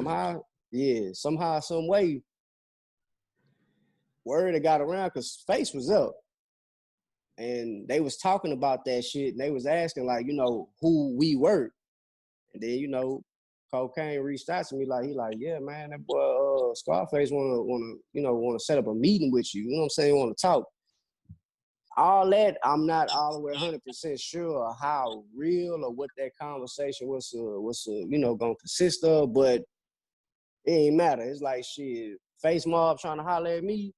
somehow, some way, word had got around because Face was up, and they was talking about that shit, and they was asking like, who we were, and then Cocaine reached out to me like, yeah, man, that boy Scarface wanna set up a meeting with you. You know what I'm saying? Want to talk. All that, I'm not all the way 100% sure of how real or what that conversation was gonna consist of, but it ain't matter. It's like shit, Face Mob trying to holler at me.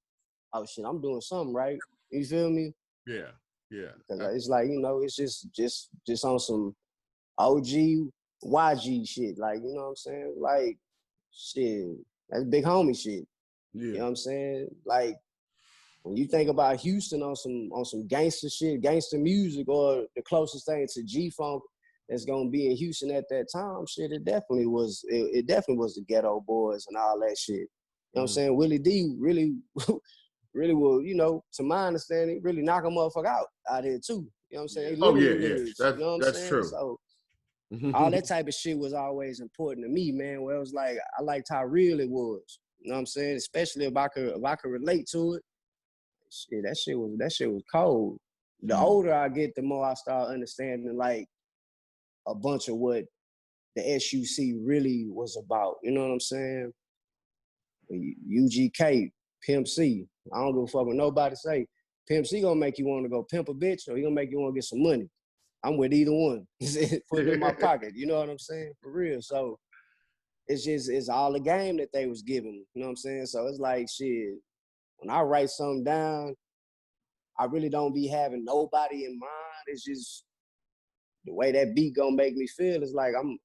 Oh shit, I'm doing something right. You feel me? Yeah. Yeah. Because it's like it's just on some OG YG shit. Like you know what I'm saying? Like shit, that's big homie shit. Yeah. You know what I'm saying? Like when you think about Houston on some gangster shit, gangster music, or the closest thing to G-Funk that's gonna be in Houston at that time, shit, it definitely was. It definitely was the Ghetto Boys and all that shit. You know what I'm saying? Willie D really, really will, to my understanding, really knock a motherfucker out here too. You know what I'm saying? He Oh living yeah, the yeah. village. You know what I'm That's saying? true. So all that type of shit was always important to me, man. Where it was like I liked how real it was. You know what I'm saying? Especially if I could relate to it. Shit, that shit was cold. The older I get, the more I start understanding like a bunch of what the SUC really was about. You know what I'm saying? UGK, Pimp C. I don't give a fuck what nobody say. Pimp C gonna make you want to go pimp a bitch, or he gonna make you want to get some money. I'm with either one. Put it in my pocket. You know what I'm saying? For real. So it's all the game that they was giving. You know what I'm saying? So it's like shit. When I write something down, I really don't be having nobody in mind. It's just the way that beat gonna make me feel. It's like I'm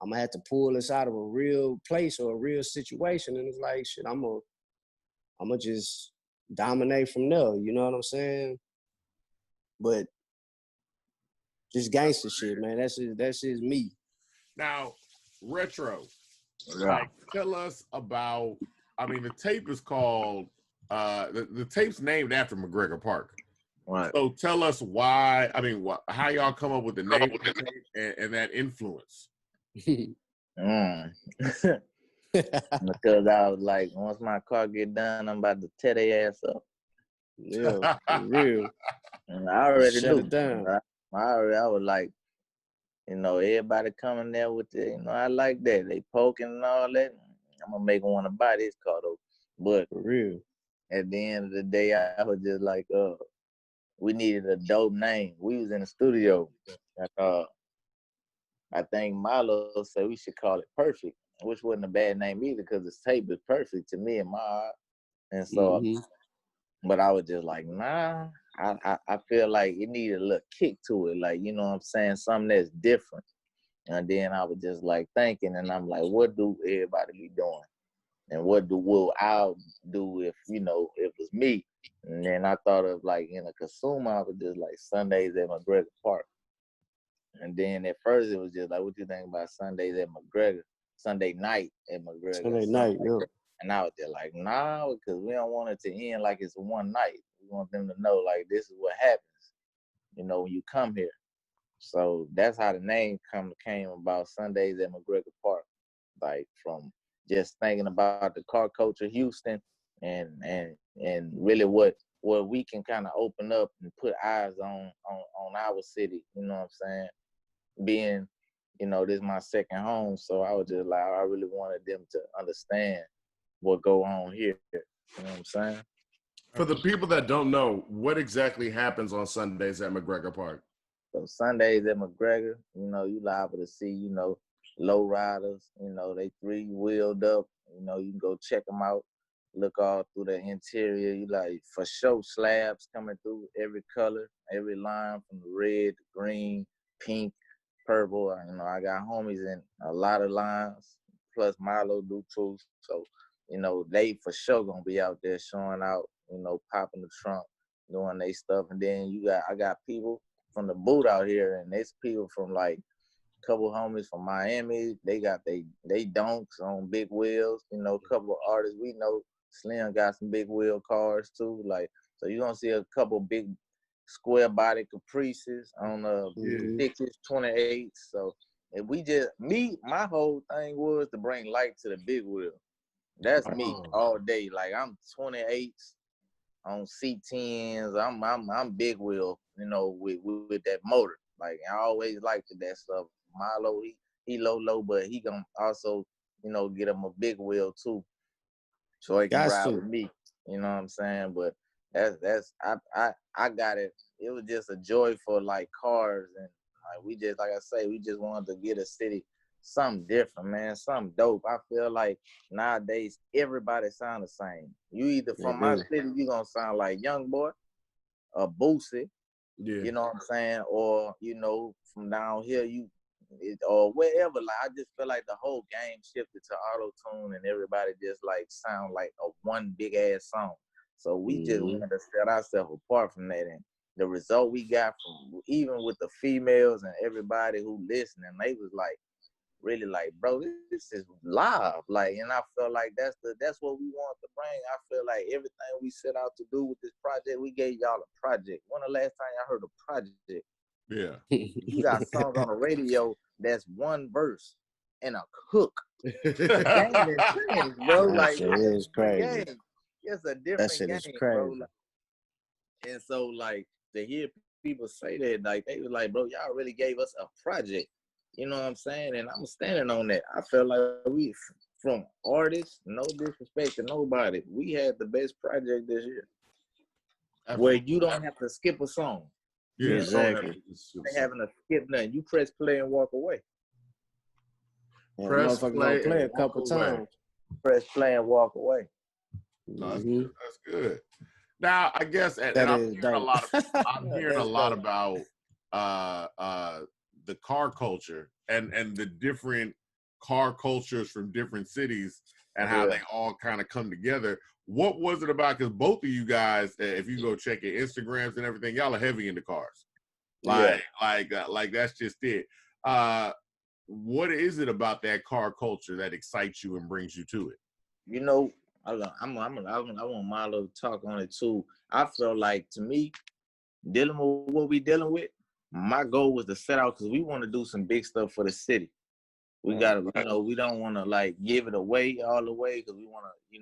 gonna have to pull this out of a real place or a real situation, and it's like shit. I'm gonna just dominate from there. You know what I'm saying? But just gangster shit, man. That's just me. Now, retro. Yeah. Like, tell us about. I mean, the tape is called. The tape's named after MacGregor Park. Right. So tell us why. I mean, how y'all come up with the name of the tape and that influence. Because I was like, once my car get done, I'm about to tear their ass up. Yeah, for real. And I already Shut knew. it down. I was like, everybody coming there with it. I like that. They poking and all that. I'm gonna make them want to buy this car though. But For real. at the end of the day, I was just like, we needed a dope name. We was in the studio. And, I think Milo said we should call it Perfect, which wasn't a bad name either because the tape is perfect to me in my eye. And so, but I was just like, nah, I feel like it needed a little kick to it. Like, you know what I'm saying? Something that's different. And then I was just like thinking, and I'm like, what do everybody be doing? And what will I do if it was me? And then I thought of like in a consumer, I was just like Sundays at MacGregor Park. And then at first it was just like, what you think about Sundays at MacGregor? Sunday night at MacGregor. Sunday night, yeah. And I was just like, nah, because we don't want it to end like it's one night. We want them to know like this is what happens, when you come here. So that's how the name came about, Sundays at MacGregor Park. Like from just thinking about the car culture of Houston and really what we can kind of open up and put eyes on our city, you know what I'm saying? Being, this is my second home, so I was just like, I really wanted them to understand what go on here. You know what I'm saying? For the people that don't know, what exactly happens on Sundays at MacGregor Park? So Sundays at MacGregor, you liable to see, low riders, they 3-wheeled up, you can go check them out, look all through the interior. You like, for sure, slabs coming through every color, every line from the red, the green, pink, purple. I got homies in a lot of lines, plus Milo do too. So, they for sure gonna be out there showing out, popping the trunk, doing their stuff. And then I got people from the boot out here, and there's people from like a couple homies from Miami. They got they donks on big wheels. A couple of artists we know. Slim got some big wheel cars too. Like, so you're gonna see a couple big square body Caprices on 6s, 28s. So if my whole thing was to bring light to the big wheel. That's me all day. Like, I'm 28s on C10s. I'm big wheel, with that motor. Like, I always liked that stuff. Milo, he low, but he gonna also, get him a big wheel too, so he can ride with me. You know what I'm saying? But I got it. It was just a joy for like cars, and like I say, we just wanted to get a city something different, man, something dope. I feel like nowadays everybody sound the same. You either from my city, you gonna sound like Young Boy, or Boosie, you know what I'm saying, or from down here or wherever. Like, I just feel like the whole game shifted to auto tune, and everybody just like sound like a one big ass song. So we just wanted to set ourselves apart from that, and the result we got from even with the females and everybody who listening, they was like really like, bro, this is live. Like, and I feel like that's what we want to bring. I feel like everything we set out to do with this project, we gave y'all a project. When the last time y'all heard a project? Yeah. You got songs on the radio that's one verse and a hook. Game and things, bro. Like, it's crazy. Game. It's a different That shit game, is crazy. bro. Like, and so, like, to hear people say that, like, they was like, bro, y'all really gave us a project. You know what I'm saying? And I'm standing on that. I feel like we, from artists, no disrespect to nobody, we had the best project this year. Where you don't have to skip a song. Yeah, exactly. They having to skip nothing. You press play and walk away. Yeah, Press play a couple times. Press play and walk away. No, that's good. Now, I guess, and I'm hearing a lot about the car culture and the different car cultures from different cities and how they all kind of come together. What was it about? Because both of you guys, if you go check your Instagrams and everything, y'all are heavy into cars. Like that's just it. What is it about that car culture that excites you and brings you to it? I want Milo to talk on it too. I feel like, to me, dealing with what we dealing with, my goal was to set out because we want to do some big stuff for the city. We gotta, we don't want to like give it away all the way because we want to, we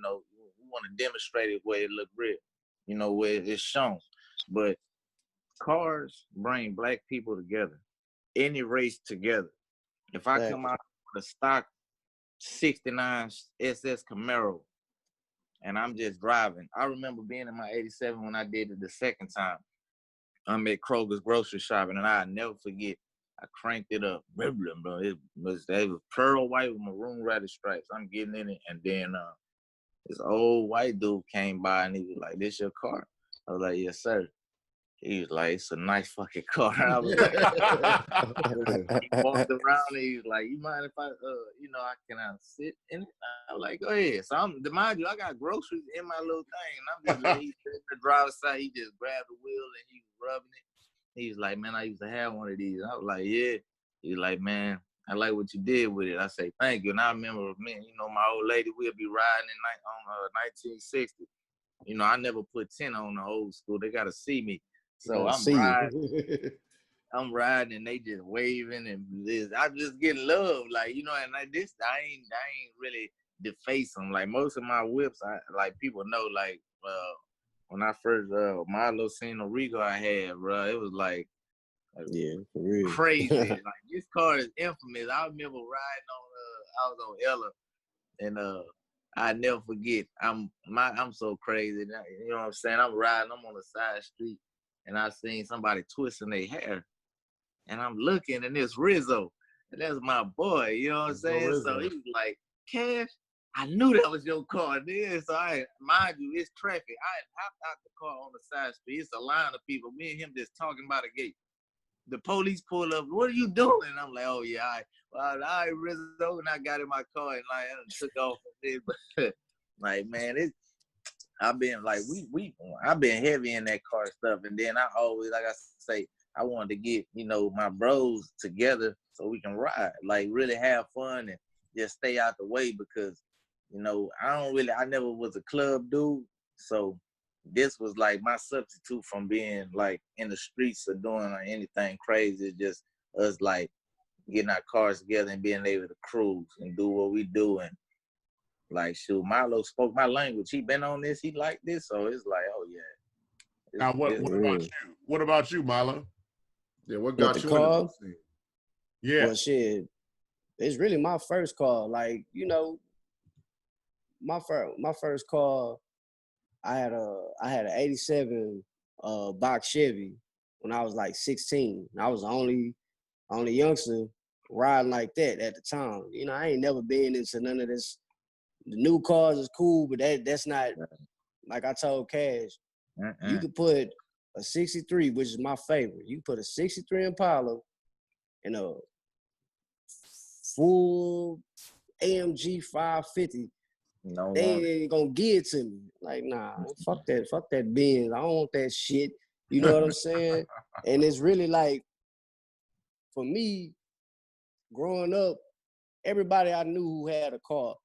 want to demonstrate it where it look real, where it's shown. But cars bring Black people together, any race together. If I come out with a stock 69 SS Camaro and I'm just driving, I remember being in my 87 when I did it the second time. I'm at Kroger's grocery shopping, and I'll never forget. I cranked it up. It was pearl white with maroon radish stripes. I'm getting in it, and then this old white dude came by, and he was like, "This your car?" I was like, "Yes, sir." He was like, "It's a nice fucking car." I was like, he walked around, and he was like, "You mind if I can I sit in it?" I was like, "Go ahead." So mind you, I got groceries in my little thing, and I'm just like, he's sitting in the driver's side. He just grabbed the wheel and he was rubbing it. He was like, "Man, I used to have one of these." I was like, "Yeah." He was like, "Man, I like what you did with it." I say, "Thank you." And I remember, man, my old lady, we'll be riding on 1960. I never put 10 on the old school. They got to see me. So I'm riding and they just waving and I'm just getting love, like, and I ain't really deface them. Like, most of my whips, people know, like, when I first Milo seen the Regal I had, bro, it was like for real. Crazy. Like, this car is infamous. I remember riding on I was on Ella, and I never forget. I'm so crazy. You know what I'm saying? I'm riding. I'm on a side street, and I seen somebody twisting their hair, and I'm looking, and it's Rizzo, and that's my boy. You know what I'm saying? So he was like, "Kash, I knew that was your car." Then, so mind you, it's traffic. I hopped out the car on the side street. It's a line of people. Me and him just talking about a gate. the police pull up. What are you doing? And I'm like, oh yeah, all right, Rizzo. And I got in my car and like I took off. But like, man, I've been like I've been heavy in that car stuff, and then I always, like I say, I wanted to get my bros together so we can ride, like really have fun and just stay out the way because I never was a club dude, so this was like my substitute from being like in the streets or doing like anything crazy. It's just us like getting our cars together and being able to cruise and do what we do. And like, shoot, Milo spoke my language. He been on this. He liked this. So it's like, oh, yeah. Now, what about you? What about you, Milo? Yeah, what got you car? into the scene? Yeah. Well, shit, it's really my first car. Like, my first car, I had an 87 box Chevy when I was like 16. I was the only youngster riding like that at the time. I ain't never been into none of this. The new cars is cool, but that's not, like I told Kash, you could put a 63, which is my favorite. You put a 63 Impala and a full AMG 550. They ain't gonna give it to me. Like, nah, fuck that Benz. I don't want that shit. You know what I'm saying? And it's really like, for me, growing up, everybody I knew who had a car,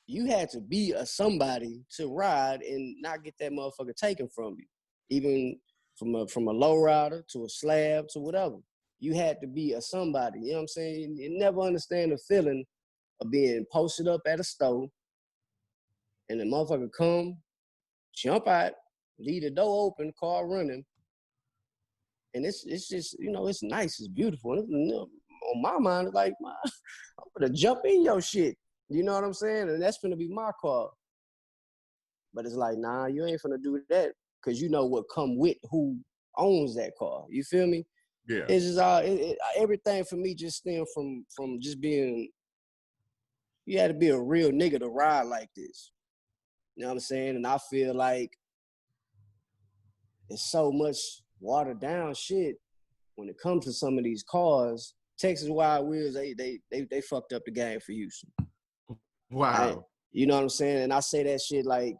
you had to be a somebody to ride and not get that motherfucker taken from you. Even from a low rider to a slab to whatever. You had to be a somebody. You know what I'm saying? You never understand the feeling of being posted up at a store and the motherfucker come, jump out, leave the door open, car running. And it's just, it's nice, it's beautiful. On my mind, it's like, I'm gonna jump in your shit. You know what I'm saying? And that's gonna be my car. But it's like, nah, you ain't finna do that because you know what come with who owns that car. You feel me? Yeah. It's just everything for me just stem from just being, you had to be a real nigga to ride like this. You know what I'm saying? And I feel like it's so much watered down shit when it comes to some of these cars. Texas Wild Wheels, they fucked up the game for Houston. Wow. You know what I'm saying? And I say that shit like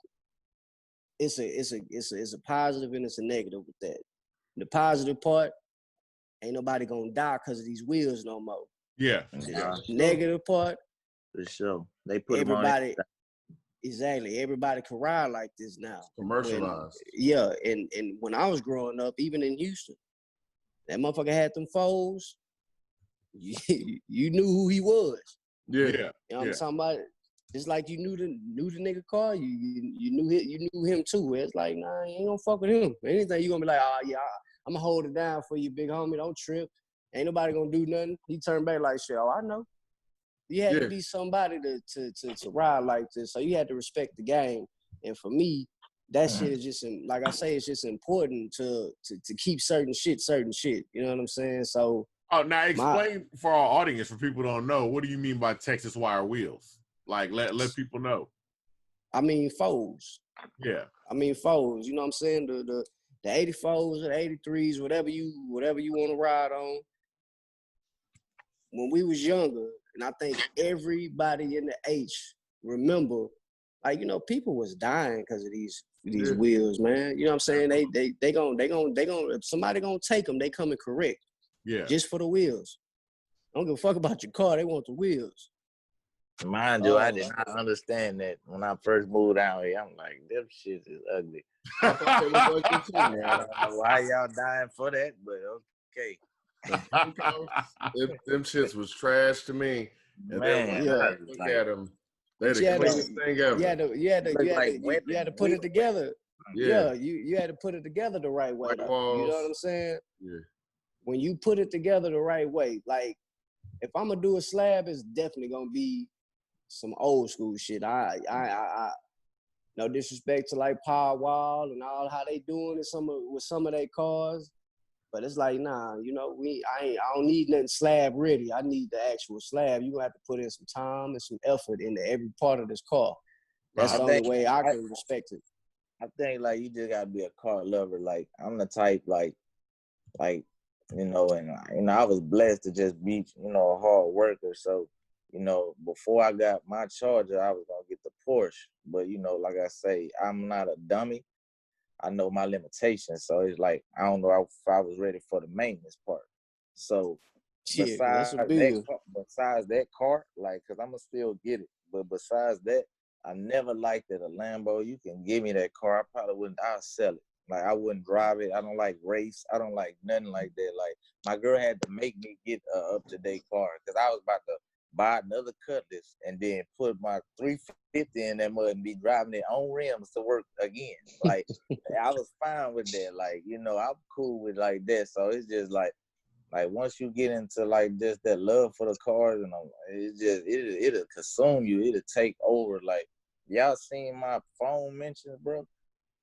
it's a positive and it's a negative with that. The positive part, ain't nobody gonna die because of these wheels no more. Yeah. The negative part, for sure. They put everybody. Exactly. Everybody can ride like this now. Commercialized. And when I was growing up, even in Houston, that motherfucker had them foes. You knew who he was. Yeah. You know what I'm talking about? It's like you knew the nigga car. You knew him too. It's like, nah, you ain't gonna fuck with him. Anything you gonna be like, yeah, I'm gonna hold it down for you, big homie. Don't trip. Ain't nobody gonna do nothing. He turned back like, shit. Oh, I know. You had to be somebody to ride like this. So you had to respect the game. And for me, that shit is just, like I say, it's just important to keep certain shit. You know what I'm saying? So. Oh, now explain for our audience, for people who don't know, what do you mean by Texas wire wheels? Like, let people know. I mean, foes. Yeah. I mean, foes. You know what I'm saying? The 84s, the 83s, whatever you want to ride on. When we was younger, and I think everybody in the H remember, like, people was dying because of these wheels, man. You know what I'm saying? They gonna if somebody gonna take them, they coming correct. Yeah. Just for the wheels. Don't give a fuck about your car. They want the wheels. Mind you, I did not understand that when I first moved out here. I'm like, them shit is ugly. I thought they was ugly too. I don't know why y'all dying for that, but okay. Them shits was trash to me. And man, then look at them. They're the cleanest thing ever. You had to put it together. Yeah. You had to put it together the right way. White walls. You know what I'm saying? Yeah. When you put it together the right way, like if I'm gonna do a slab, it's definitely gonna be some old school shit. I no disrespect to like Power Wall and all how they doing it with some of their cars, but it's like, nah, I don't need nothing slab ready. I need the actual slab. You gonna have to put in some time and some effort into every part of this car. That's the only way I can respect it. I think like you just gotta be a car lover. Like I'm the type like And I was blessed to just be, a hard worker. So, before I got my Charger, I was gonna get the Porsche. But like I say, I'm not a dummy. I know my limitations. So it's like I don't know if I was ready for the maintenance part. So Shit, that's besides a that, bill. car, like, cause I'ma still get it. But besides that, I never liked that a Lambo. You can give me that car, I probably wouldn't. I'll sell it. Like I wouldn't drive it. I don't like race. I don't like nothing like that. Like my girl had to make me get a up to date car because I was about to buy another Cutlass and then put my 350 in that mud and be driving it on rims to work again. Like I was fine with that. Like I'm cool with like that. So it's just like once you get into like just that love for the cars and it'll consume you. It'll take over. Like y'all seen my phone mentions, bro?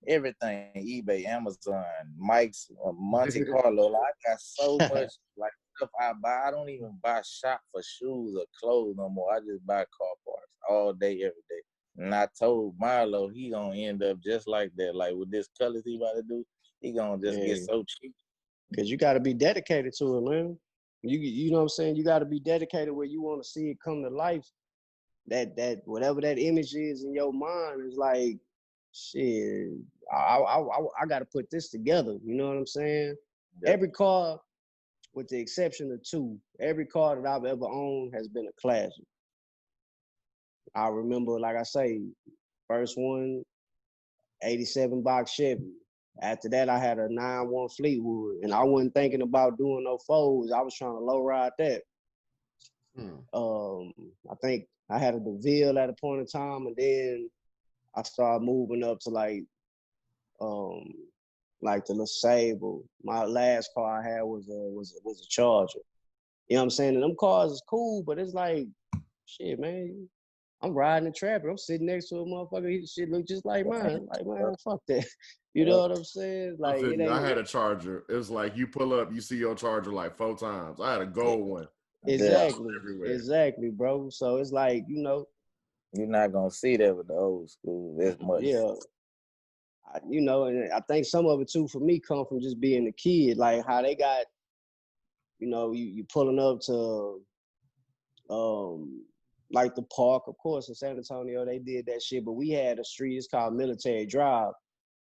Everything, eBay, Amazon, Mike's, Monte Carlo. Like, I got so much like stuff I buy. I don't even buy shop for shoes or clothes no more. I just buy car parts all day, every day. And I told Milo he gonna end up just like that. Like with this colors he about to do, he gonna just get so cheap. Because you got to be dedicated to it, man. You know what I'm saying? You got to be dedicated where you want to see it come to life. That whatever that image is in your mind is like, shit. I got to put this together. You know what I'm saying? Yeah. Every car, with the exception of two, every car that I've ever owned has been a classic. I remember, like I say, first one, 87 box Chevy. After that, I had a 9-1 Fleetwood, and I wasn't thinking about doing no folds. I was trying to low ride that. I think I had a DeVille at a point in time, and then I started moving up to like the LeSable. My last car I had was a Charger. You know what I'm saying? And them cars is cool, but it's like, shit, man. I'm riding the traffic. I'm sitting next to a motherfucker. His shit look just like mine. Like, man, fuck that. You know what I'm saying? Like, I had a Charger. It was like you pull up, you see your Charger like 4 times. I had a gold one. Exactly, bro. So it's like, you're not gonna see that with the old school as much. Yeah. And I think some of it too for me come from just being a kid. Like how they got, you pulling up to like the park, of course, in San Antonio, they did that shit. But we had a street, it's called Military Drive.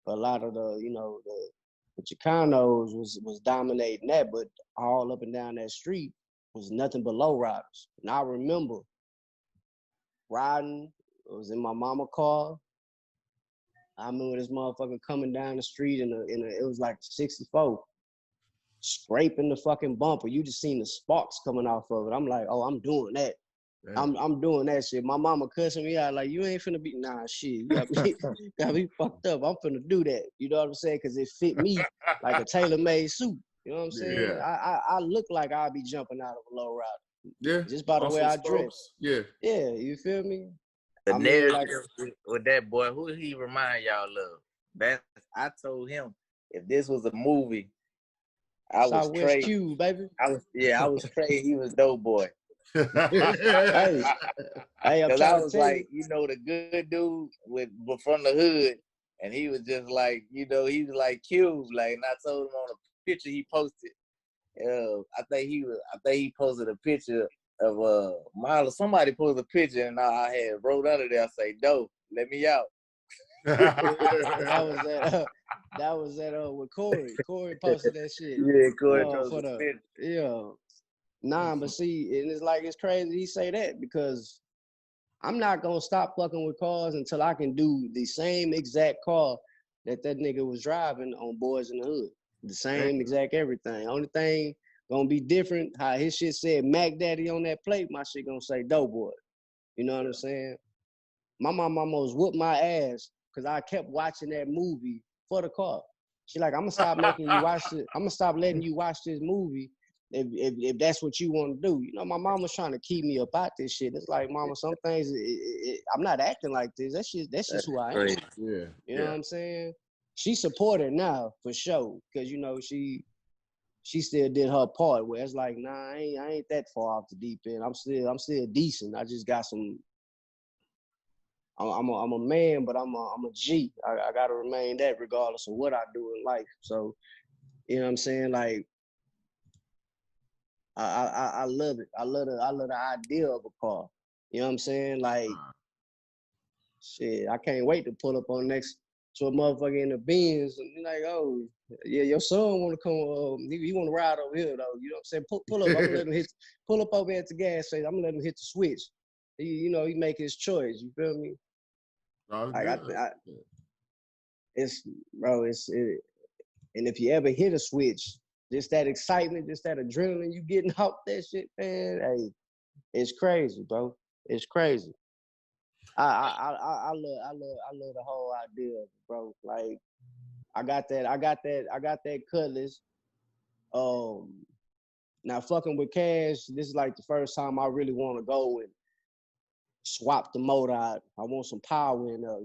A lot of the Chicanos was dominating that, but all up and down that street was nothing but low riders. And I remember riding, it was in my mama car. I remember this motherfucker coming down the street it was like 64, scraping the fucking bumper. You just seen the sparks coming off of it. I'm like, oh, I'm doing that. I'm doing that shit. My mama cussing me out like, you ain't finna be, nah, shit. You got me fucked up. I'm finna do that. You know what I'm saying? Because it fit me like a tailor-made suit. You know what I'm saying? Yeah. I look like I'll be jumping out of a low rider. Yeah. Just by the way I dress. Yeah. Yeah, you feel me? The narrative with that boy, who he remind y'all of? I told him, if this was a movie, I was Trey. Cube, baby. I was Trey. He was Doughboy. Hey, because I was like, the good dude from the hood, and he was just like, he was like Cube. Like, and I told him on a picture he posted. I think he posted a picture of Milo. Somebody posted a picture, and I had wrote under there, I say, "Dope, let me out." that was that with Corey. Corey posted that shit. Yeah, Corey posted the picture. Yeah. Nah, but see, and it's crazy he say that because I'm not gonna stop fucking with cars until I can do the same exact car that nigga was driving on Boys in the Hood. The same exact everything. Only thing gonna be different, how his shit said Mac Daddy on that plate, my shit gonna say Doughboy. You know what I'm saying? My mom almost whooped my ass because I kept watching that movie for the car. She like, I'm gonna stop making you watch it. I'm gonna stop letting you watch this movie if that's what you want to do. My mom was trying to keep me about this shit. It's like, mama, some things I'm not acting like this. That's just who I am. Yeah. You know what I'm saying? She supported now for sure, because she still did her part. Where it's like, nah, I ain't that far off the deep end. I'm still decent. I just got some. I'm a man, but I'm a G. I gotta remain that regardless of what I do in life. So, you know what I'm saying? Like, I love it. I love the idea of a car. You know what I'm saying? Like, shit, I can't wait to pull up on next to a motherfucker in the Benz and be like, oh, yeah, your son want to come. He want to ride over here though. You know what I'm saying? Pull up. I'm gonna let him hit. Pull up over at the gas station. I'm gonna let him hit the switch. He make his choice. You feel me? Like it's and if you ever hit a switch, just that excitement, just that adrenaline you getting off that shit, man. Hey, it's crazy, bro. It's crazy. I love the whole idea of it, bro. Like I got that Cutlass. Now fucking with Kash, this is like the first time I really want to go and swap the motor out. I want some power in there.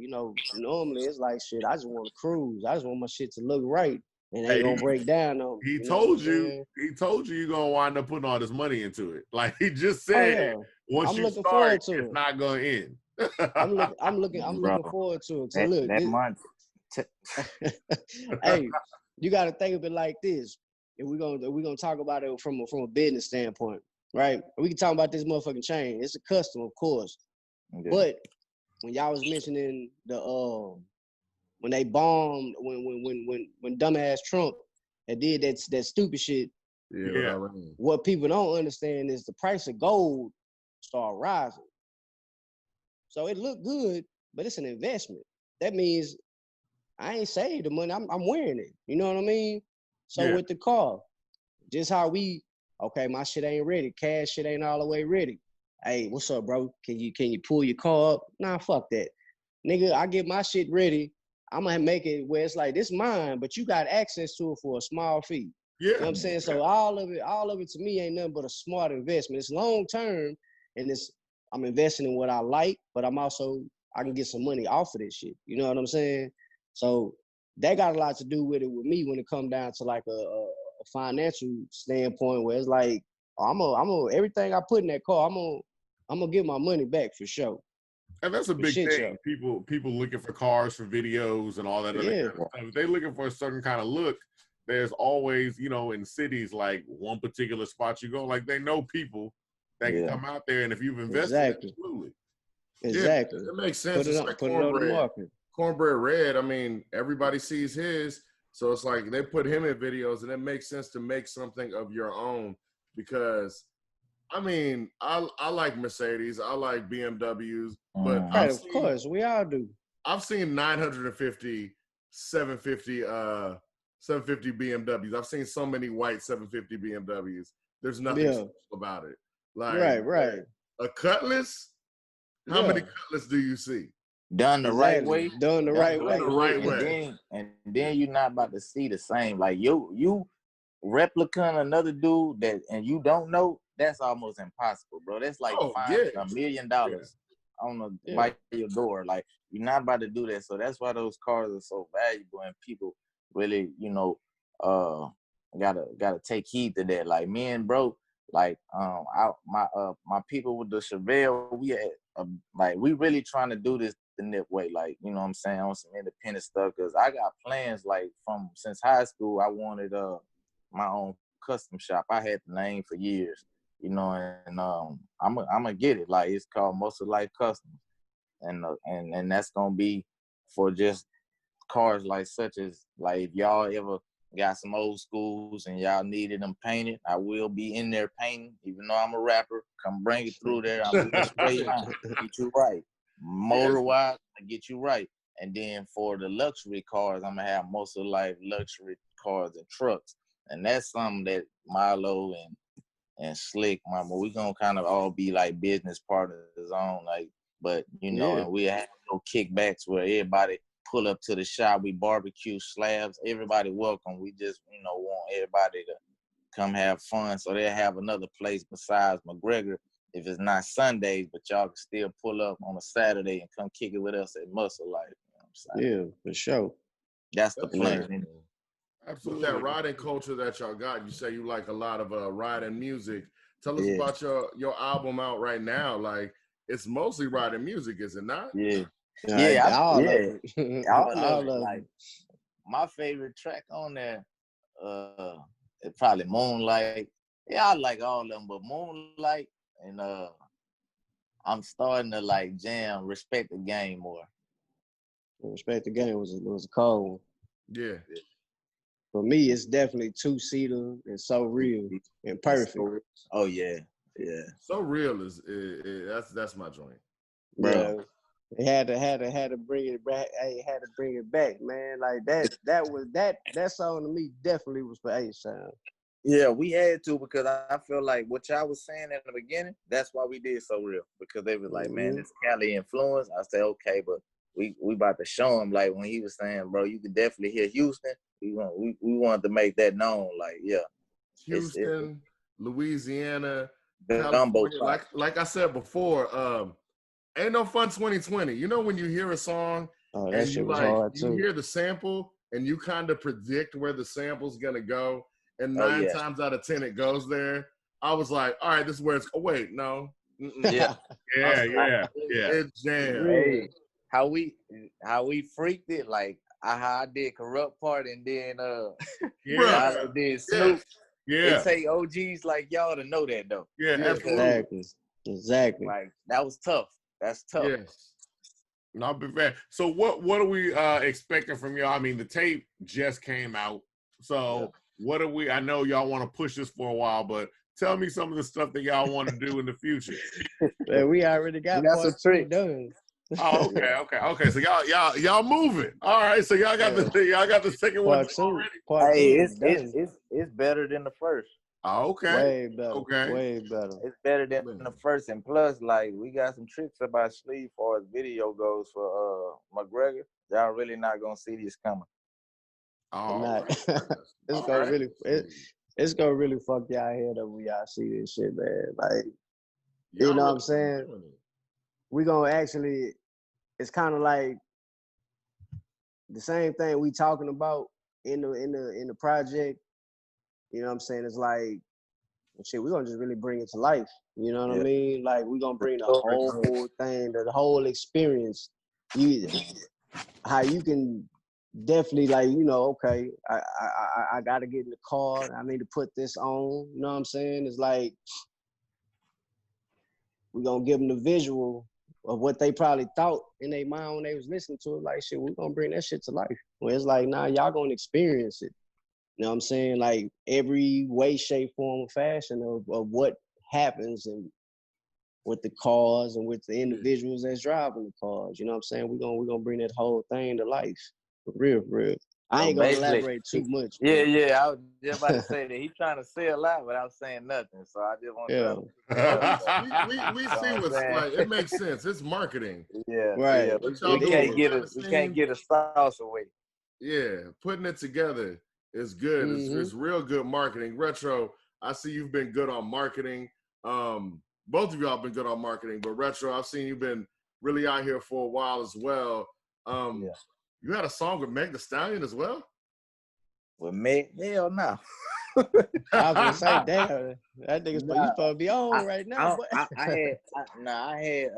Normally it's like shit. I just want to cruise. I just want my shit to look right and ain't gonna break down on me. He told you you're gonna wind up putting all this money into it. Like he just said, once you start, it's not gonna end. I'm looking forward to it. So look, that month. Hey, you got to think of it like this. And we're gonna talk about it from a business standpoint, right? We can talk about this motherfucking chain. It's a custom, of course, but when y'all was mentioning the when they bombed when dumbass Trump that did that stupid shit. Yeah. What people don't understand is the price of gold started rising. So it looked good, but it's an investment. That means I ain't saved the money. I'm wearing it. You know what I mean? So with the car, just how my shit ain't ready. Cash shit ain't all the way ready. Hey, what's up, bro? Can you pull your car up? Nah, fuck that. Nigga, I get my shit ready. I'm gonna make it where it's like, this mine, but you got access to it for a small fee. Yeah. You know what I'm saying? So all of it to me ain't nothing but a smart investment. It's long term, and I'm investing in what I like, but I can get some money off of this shit. You know what I'm saying? So that got a lot to do with me when it come down to like a financial standpoint, where it's like, everything I put in that car, I'm gonna get my money back for sure. And that's a big thing. People looking for cars for videos and all that other kind of stuff. If they're looking for a certain kind of look, there's always, in cities like one particular spot you go, like they know people that can come out there, and if you've invested, absolutely. Exactly. Yeah, it makes sense. Put it on the market. Cornbread Red, I mean, everybody sees his, so it's like they put him in videos, and it makes sense to make something of your own because, I mean, I like Mercedes, I like BMWs, but of course, we all do. I've seen 950, 750 BMWs. I've seen so many white 750 BMWs. There's nothing special about it. Like right. A Cutlass? How many Cutlass do you see? Done the right way. Done the right way. And then you're not about to see the same. Like you replicant another dude that and you don't know, that's almost impossible, bro. That's like finding $1 million on by your door. Like you're not about to do that. So that's why those cars are so valuable, and people really, gotta take heed to that. Like me and bro, like my people with the Chevelle, we really trying to do this the nip way, like, you know what I'm saying, on some independent stuff, because I got plans like since high school. I wanted my own custom shop. I had the name for years, and I'm gonna get it. Like it's called Most of Life Customs, and that's gonna be for just cars like such as, like, if y'all ever got some old schools and y'all needed them painted, I will be in there painting. Even though I'm a rapper, come bring it through there. I'm gonna spray on, get you right. Motor wise, I get you right. And then for the luxury cars, I'm gonna have Most of Life luxury cars and trucks, and that's something that Milo and Slick, we gonna kind of all be like business partners on, like, but and we have no kickbacks where everybody pull up to the shop, we barbecue slabs, everybody welcome. We just want everybody to come have fun, so they'll have another place besides MacGregor if it's not Sundays, but y'all can still pull up on a Saturday and come kick it with us at Muscle Life. You know what I'm saying? Yeah, for sure. That's the plan. Absolutely. With that riding culture that y'all got, you say you like a lot of riding music. Tell us about your album out right now. Like, it's mostly riding music, is it not? All of it. Like, my favorite track on there, it's probably Moonlight. Yeah, I like all of them, but Moonlight and I'm starting to like jam Respect the Game more. Respect the Game was a cold one. Yeah. For me, it's definitely Two-Seater and So Real and Perfect. Oh yeah, yeah. So Real is that's my joint. Yeah, it had to bring it back. Hey, had to bring it back, man. Like that song to me definitely was for A-Sound. Yeah, we had to because I feel like what y'all was saying in the beginning, that's why we did So Real. Because they was like, man, this Cali influence. I said, okay, but we about to show him, like when he was saying, bro, you could definitely hear Houston. We wanted to make that known. Like, yeah. Houston, Louisiana, The gumbo California. Like I said before, ain't no fun 2020. You know when you hear a song and you hear the sample and you kind of predict where the sample's gonna go. And 9 times out of 10, it goes there. I was like, all right, this is where it's. Oh, wait, no. Yeah. It's jam. Hey, how we freaked it, like how I did Corrupt Part and then I did Snoop. Yeah. It take OGs like y'all to know that though. Yeah, absolutely. Exactly. Like that was tough. That's tough. Yes. Not bad. So what are we expecting from y'all? I mean, the tape just came out. So what are we? I know y'all want to push this for a while, but tell me some of the stuff that y'all want to do in the future. Man, we already got part 2 done. Oh, okay. So y'all moving. All right. So y'all got the second one already. Part 2 it's better than the first. Oh, okay. Way better. Okay. Way better. It's better than the first, and plus, like we got some tricks up our sleeve as far as video goes for MacGregor. Y'all really not gonna see this coming. It's gonna really fuck y'all head up when y'all see this shit, man. Like, you know what I'm saying? We gonna actually. It's kind of like the same thing we talking about in the project. You know what I'm saying? It's like, shit, we're gonna just really bring it to life. You know what I mean? Like, we're gonna bring the whole thing, the whole experience. How you can definitely, like, you know, okay, I gotta get in the car. I need to put this on. You know what I'm saying? It's like we're gonna give them the visual of what they probably thought in their mind when they was listening to it. Like, shit, we're gonna bring that shit to life. When it's like, nah, y'all gonna experience it. You know what I'm saying? Like, every way, shape, form, or fashion of what happens and with the cars and with the individuals that's driving the cars. You know what I'm saying? We're gonna bring that whole thing to life. For real, for real. I ain't gonna elaborate too much. Yeah. I was just about to say that he's trying to say a lot without saying nothing. So I just want to. We see what's like. It makes sense. It's marketing. Yeah, right. Yeah. We can't get a sauce away. Yeah, putting it together is good. It's real good marketing. Retro, I see you've been good on marketing. Both of y'all been good on marketing, but Retro, I've seen you've been really out here for a while as well. You had a song with Meg Thee Stallion as well? With Meg? Hell no. I was gonna say, damn, that nigga's supposed to be on right now. I had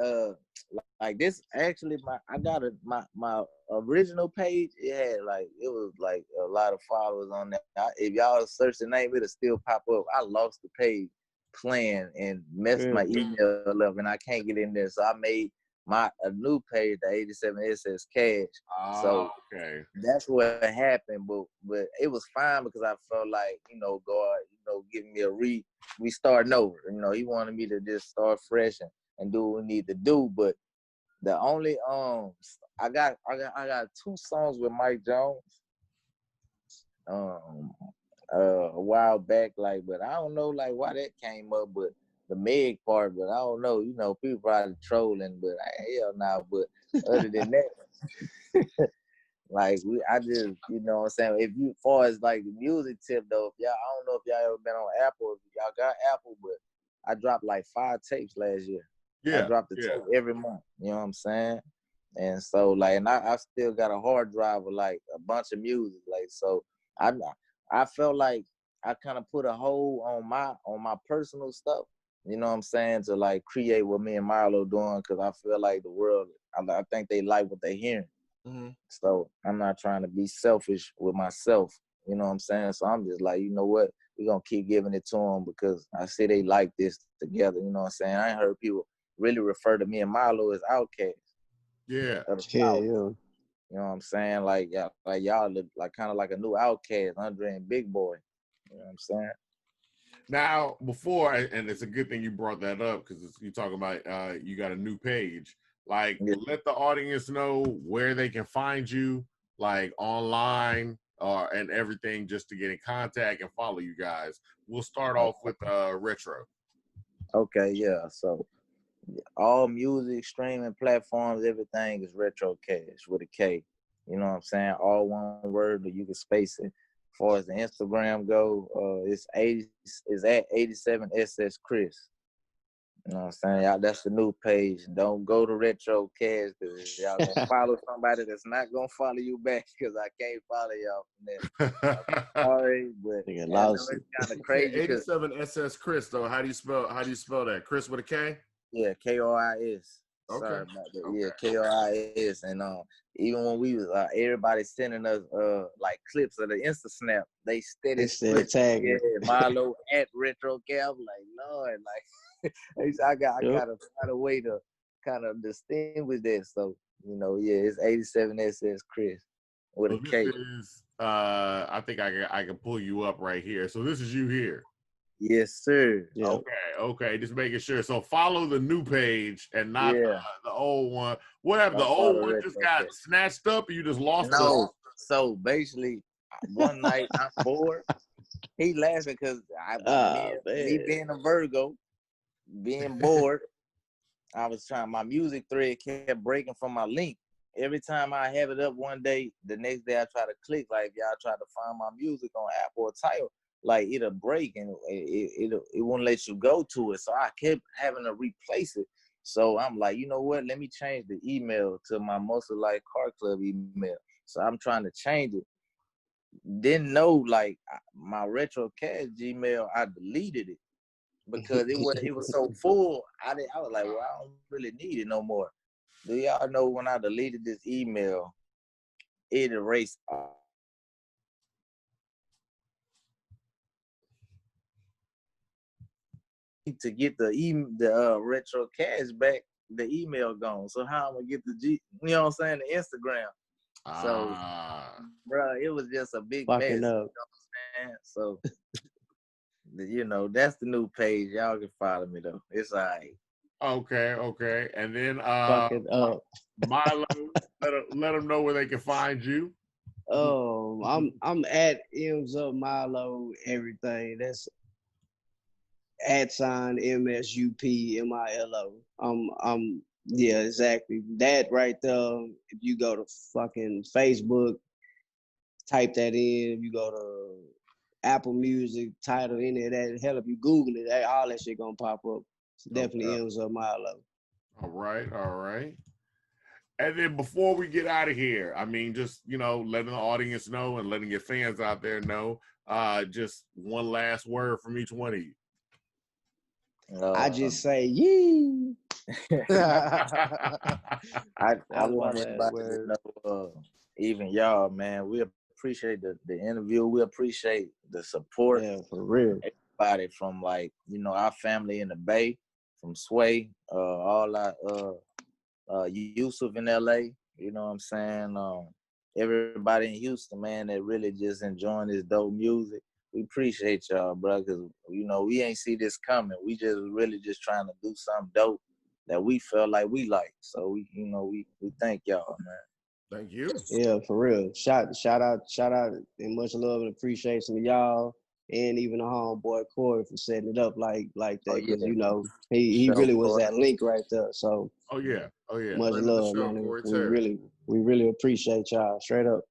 like this actually I got my original page. It was like a lot of followers on there. If y'all search the name, it'll still pop up. I lost the page playing and messed my email up, and I can't get in there. So I made a new page, the 87 SS Kash. So that's what happened. But it was fine because I felt like, you know, God, you know, giving me we starting over. You know, he wanted me to just start fresh and do what we need to do. But the only I got 2 songs with Mike Jones a while back, like, but I don't know like why that came up, but the Meg part, but I don't know, you know, people probably trolling, but hell nah. But other than that, like I just, you know what I'm saying, if you, far as like the music tip though, if y'all, I don't know if y'all ever been on Apple, if y'all got Apple, but I dropped like 5 tapes last year. I dropped the tape every month, you know what I'm saying? And so like, and I still got a hard drive with like a bunch of music, like, so I felt like I kind of put a hold on my personal stuff, you know what I'm saying, to like create what me and Milo doing, because I feel like the world, I think they like what they hearing. So I'm not trying to be selfish with myself, you know what I'm saying? So I'm just like, you know what, we're gonna keep giving it to them because I see they like this together. You know what I'm saying? I ain't heard people really refer to me and Milo as outcasts. Yeah. Of the Yeah, South. yeah. You know what I'm saying? Like y'all look like kind of like a new outcast, Andre and Big Boy. You know what I'm saying? Now, before, and it's a good thing you brought that up because you talking about you got a new page. Like, Yeah. let the audience know where they can find you, like online and everything, just to get in contact and follow you guys. We'll start off with Retro. Okay, yeah. So all music streaming platforms, everything is Retro Cash with a K. You know what I'm saying? All one word, but you can space it. As far as the Instagram go, it's at 87SS Chris. You know what I'm saying? Y'all, that's the new page. Don't go to Retro Cash because y'all gonna follow somebody that's not gonna follow you back because I can't follow y'all from there. Sorry, but Nigga I know lost it. it's kind of crazy. 87 SS Chris though. How do you spell that? Chris with a K? Yeah, KOIS. Okay. Sorry about that. Okay. Yeah, KOIS. And even when we was everybody sending us like clips of the Insta Snap, they steady They still tagging. yeah, Milo at Retro Cap. Like, Lord, like I gotta find a way to kind of distinguish that. So, you know, yeah, it's 87SS Chris with So a K. this is, I think I can pull you up right here. So this is you here. Yes, sir. Yeah. Okay. Just making sure. So follow the new page and not Yeah. the old one. What happened? The Don't old follow one Retro just got Cap. snatched up, or you just lost it? No. So basically, one night I'm bored. He laughing because me being a Virgo, being bored, I was trying. My music thread kept breaking from my link. Every time I have it up one day, the next day I try to click. Like if y'all try to find my music on Apple or Tidal, like it'll break and it won't let you go to it. So I kept having to replace it. So I'm like, you know what? Let me change the email to my Muscle Life Car Club email. So I'm trying to change it. Didn't know like my Retro Cash Gmail, I deleted it because it was so full. I was like, well, I don't really need it no more. Do y'all know when I deleted this email, it erased to get the Retro Cash back, the email gone. So how am I get the you know what I'm saying, the Instagram? So, bro, it was just a big mess. Fucking up. You know what I'm saying? So, you know, that's the new page. Y'all can follow me though. It's all right. Okay. And then Fucking up. Milo, let them know where they can find you. I'm at M's Up Milo everything. That's @MSUPMILO. Yeah, exactly. That right there. If you go to fucking Facebook, type that in. If you go to Apple Music, title any of that. Hell, if you Google it, all that shit gonna pop up. It's definitely M's Up Milo. All right. And then before we get out of here, I mean, just, you know, letting the audience know and letting your fans out there know, just one last word from each one of you. I just say, yee. I want that everybody word. to know, even y'all, man, we appreciate the interview. We appreciate the support. Yeah, for real. Everybody from, like, you know, our family in the Bay, from Sway, all our Yusuf in LA, you know what I'm saying? Everybody in Houston, man, that really just enjoying this dope music. We appreciate y'all, bro, because, you know, we ain't see this coming. We just really just trying to do something dope that we felt like we like. So, we thank y'all, man. Thank you. Yeah, for real. Shout out, and much love and appreciation to y'all, and even the homeboy Corey for setting it up like that. Because you know he really was that link right there. So Oh yeah. much love, man. We really appreciate y'all. Straight up.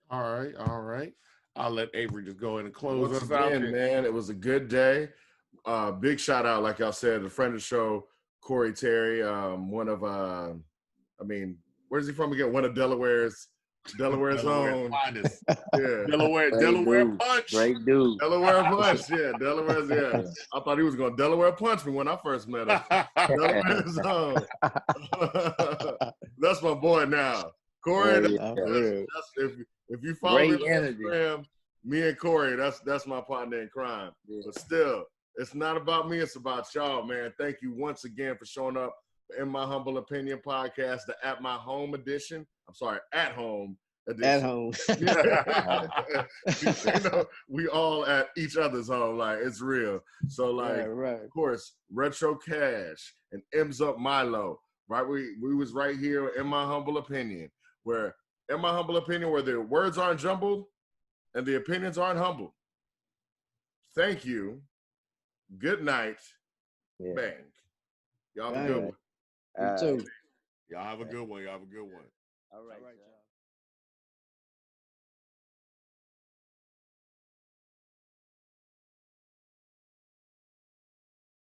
All right. I'll let Avery just go ahead and close Once us out. again, man, it was a good day. Big shout out, like y'all said, the friend of the show, Corey Terry. One of where's he from again? One of Delaware's own. Finest. Yeah. Delaware Punch. Great dude. Delaware Punch. Yeah, Delaware's. Yeah. I thought he was going to Delaware Punch me when I first met him. Delaware's own. That's my boy now. Corey, Yeah. if you follow him on Instagram, Me and Corey, that's my partner in crime. Yeah. But still, it's not about me, it's about y'all, man. Thank you once again for showing up in my humble opinion podcast, the At My Home edition. I'm sorry, At Home edition. At home. We all at each other's home, like it's real. So like, right. of course, Retro Kash and Up Milo, right? We was right here in my humble opinion, where the words aren't jumbled and the opinions aren't humbled. Thank you. Good night. Yeah. Bang. Y'all have a good one. You too. Y'all have a good one. Y'all have a good one. All right. All right, y'all.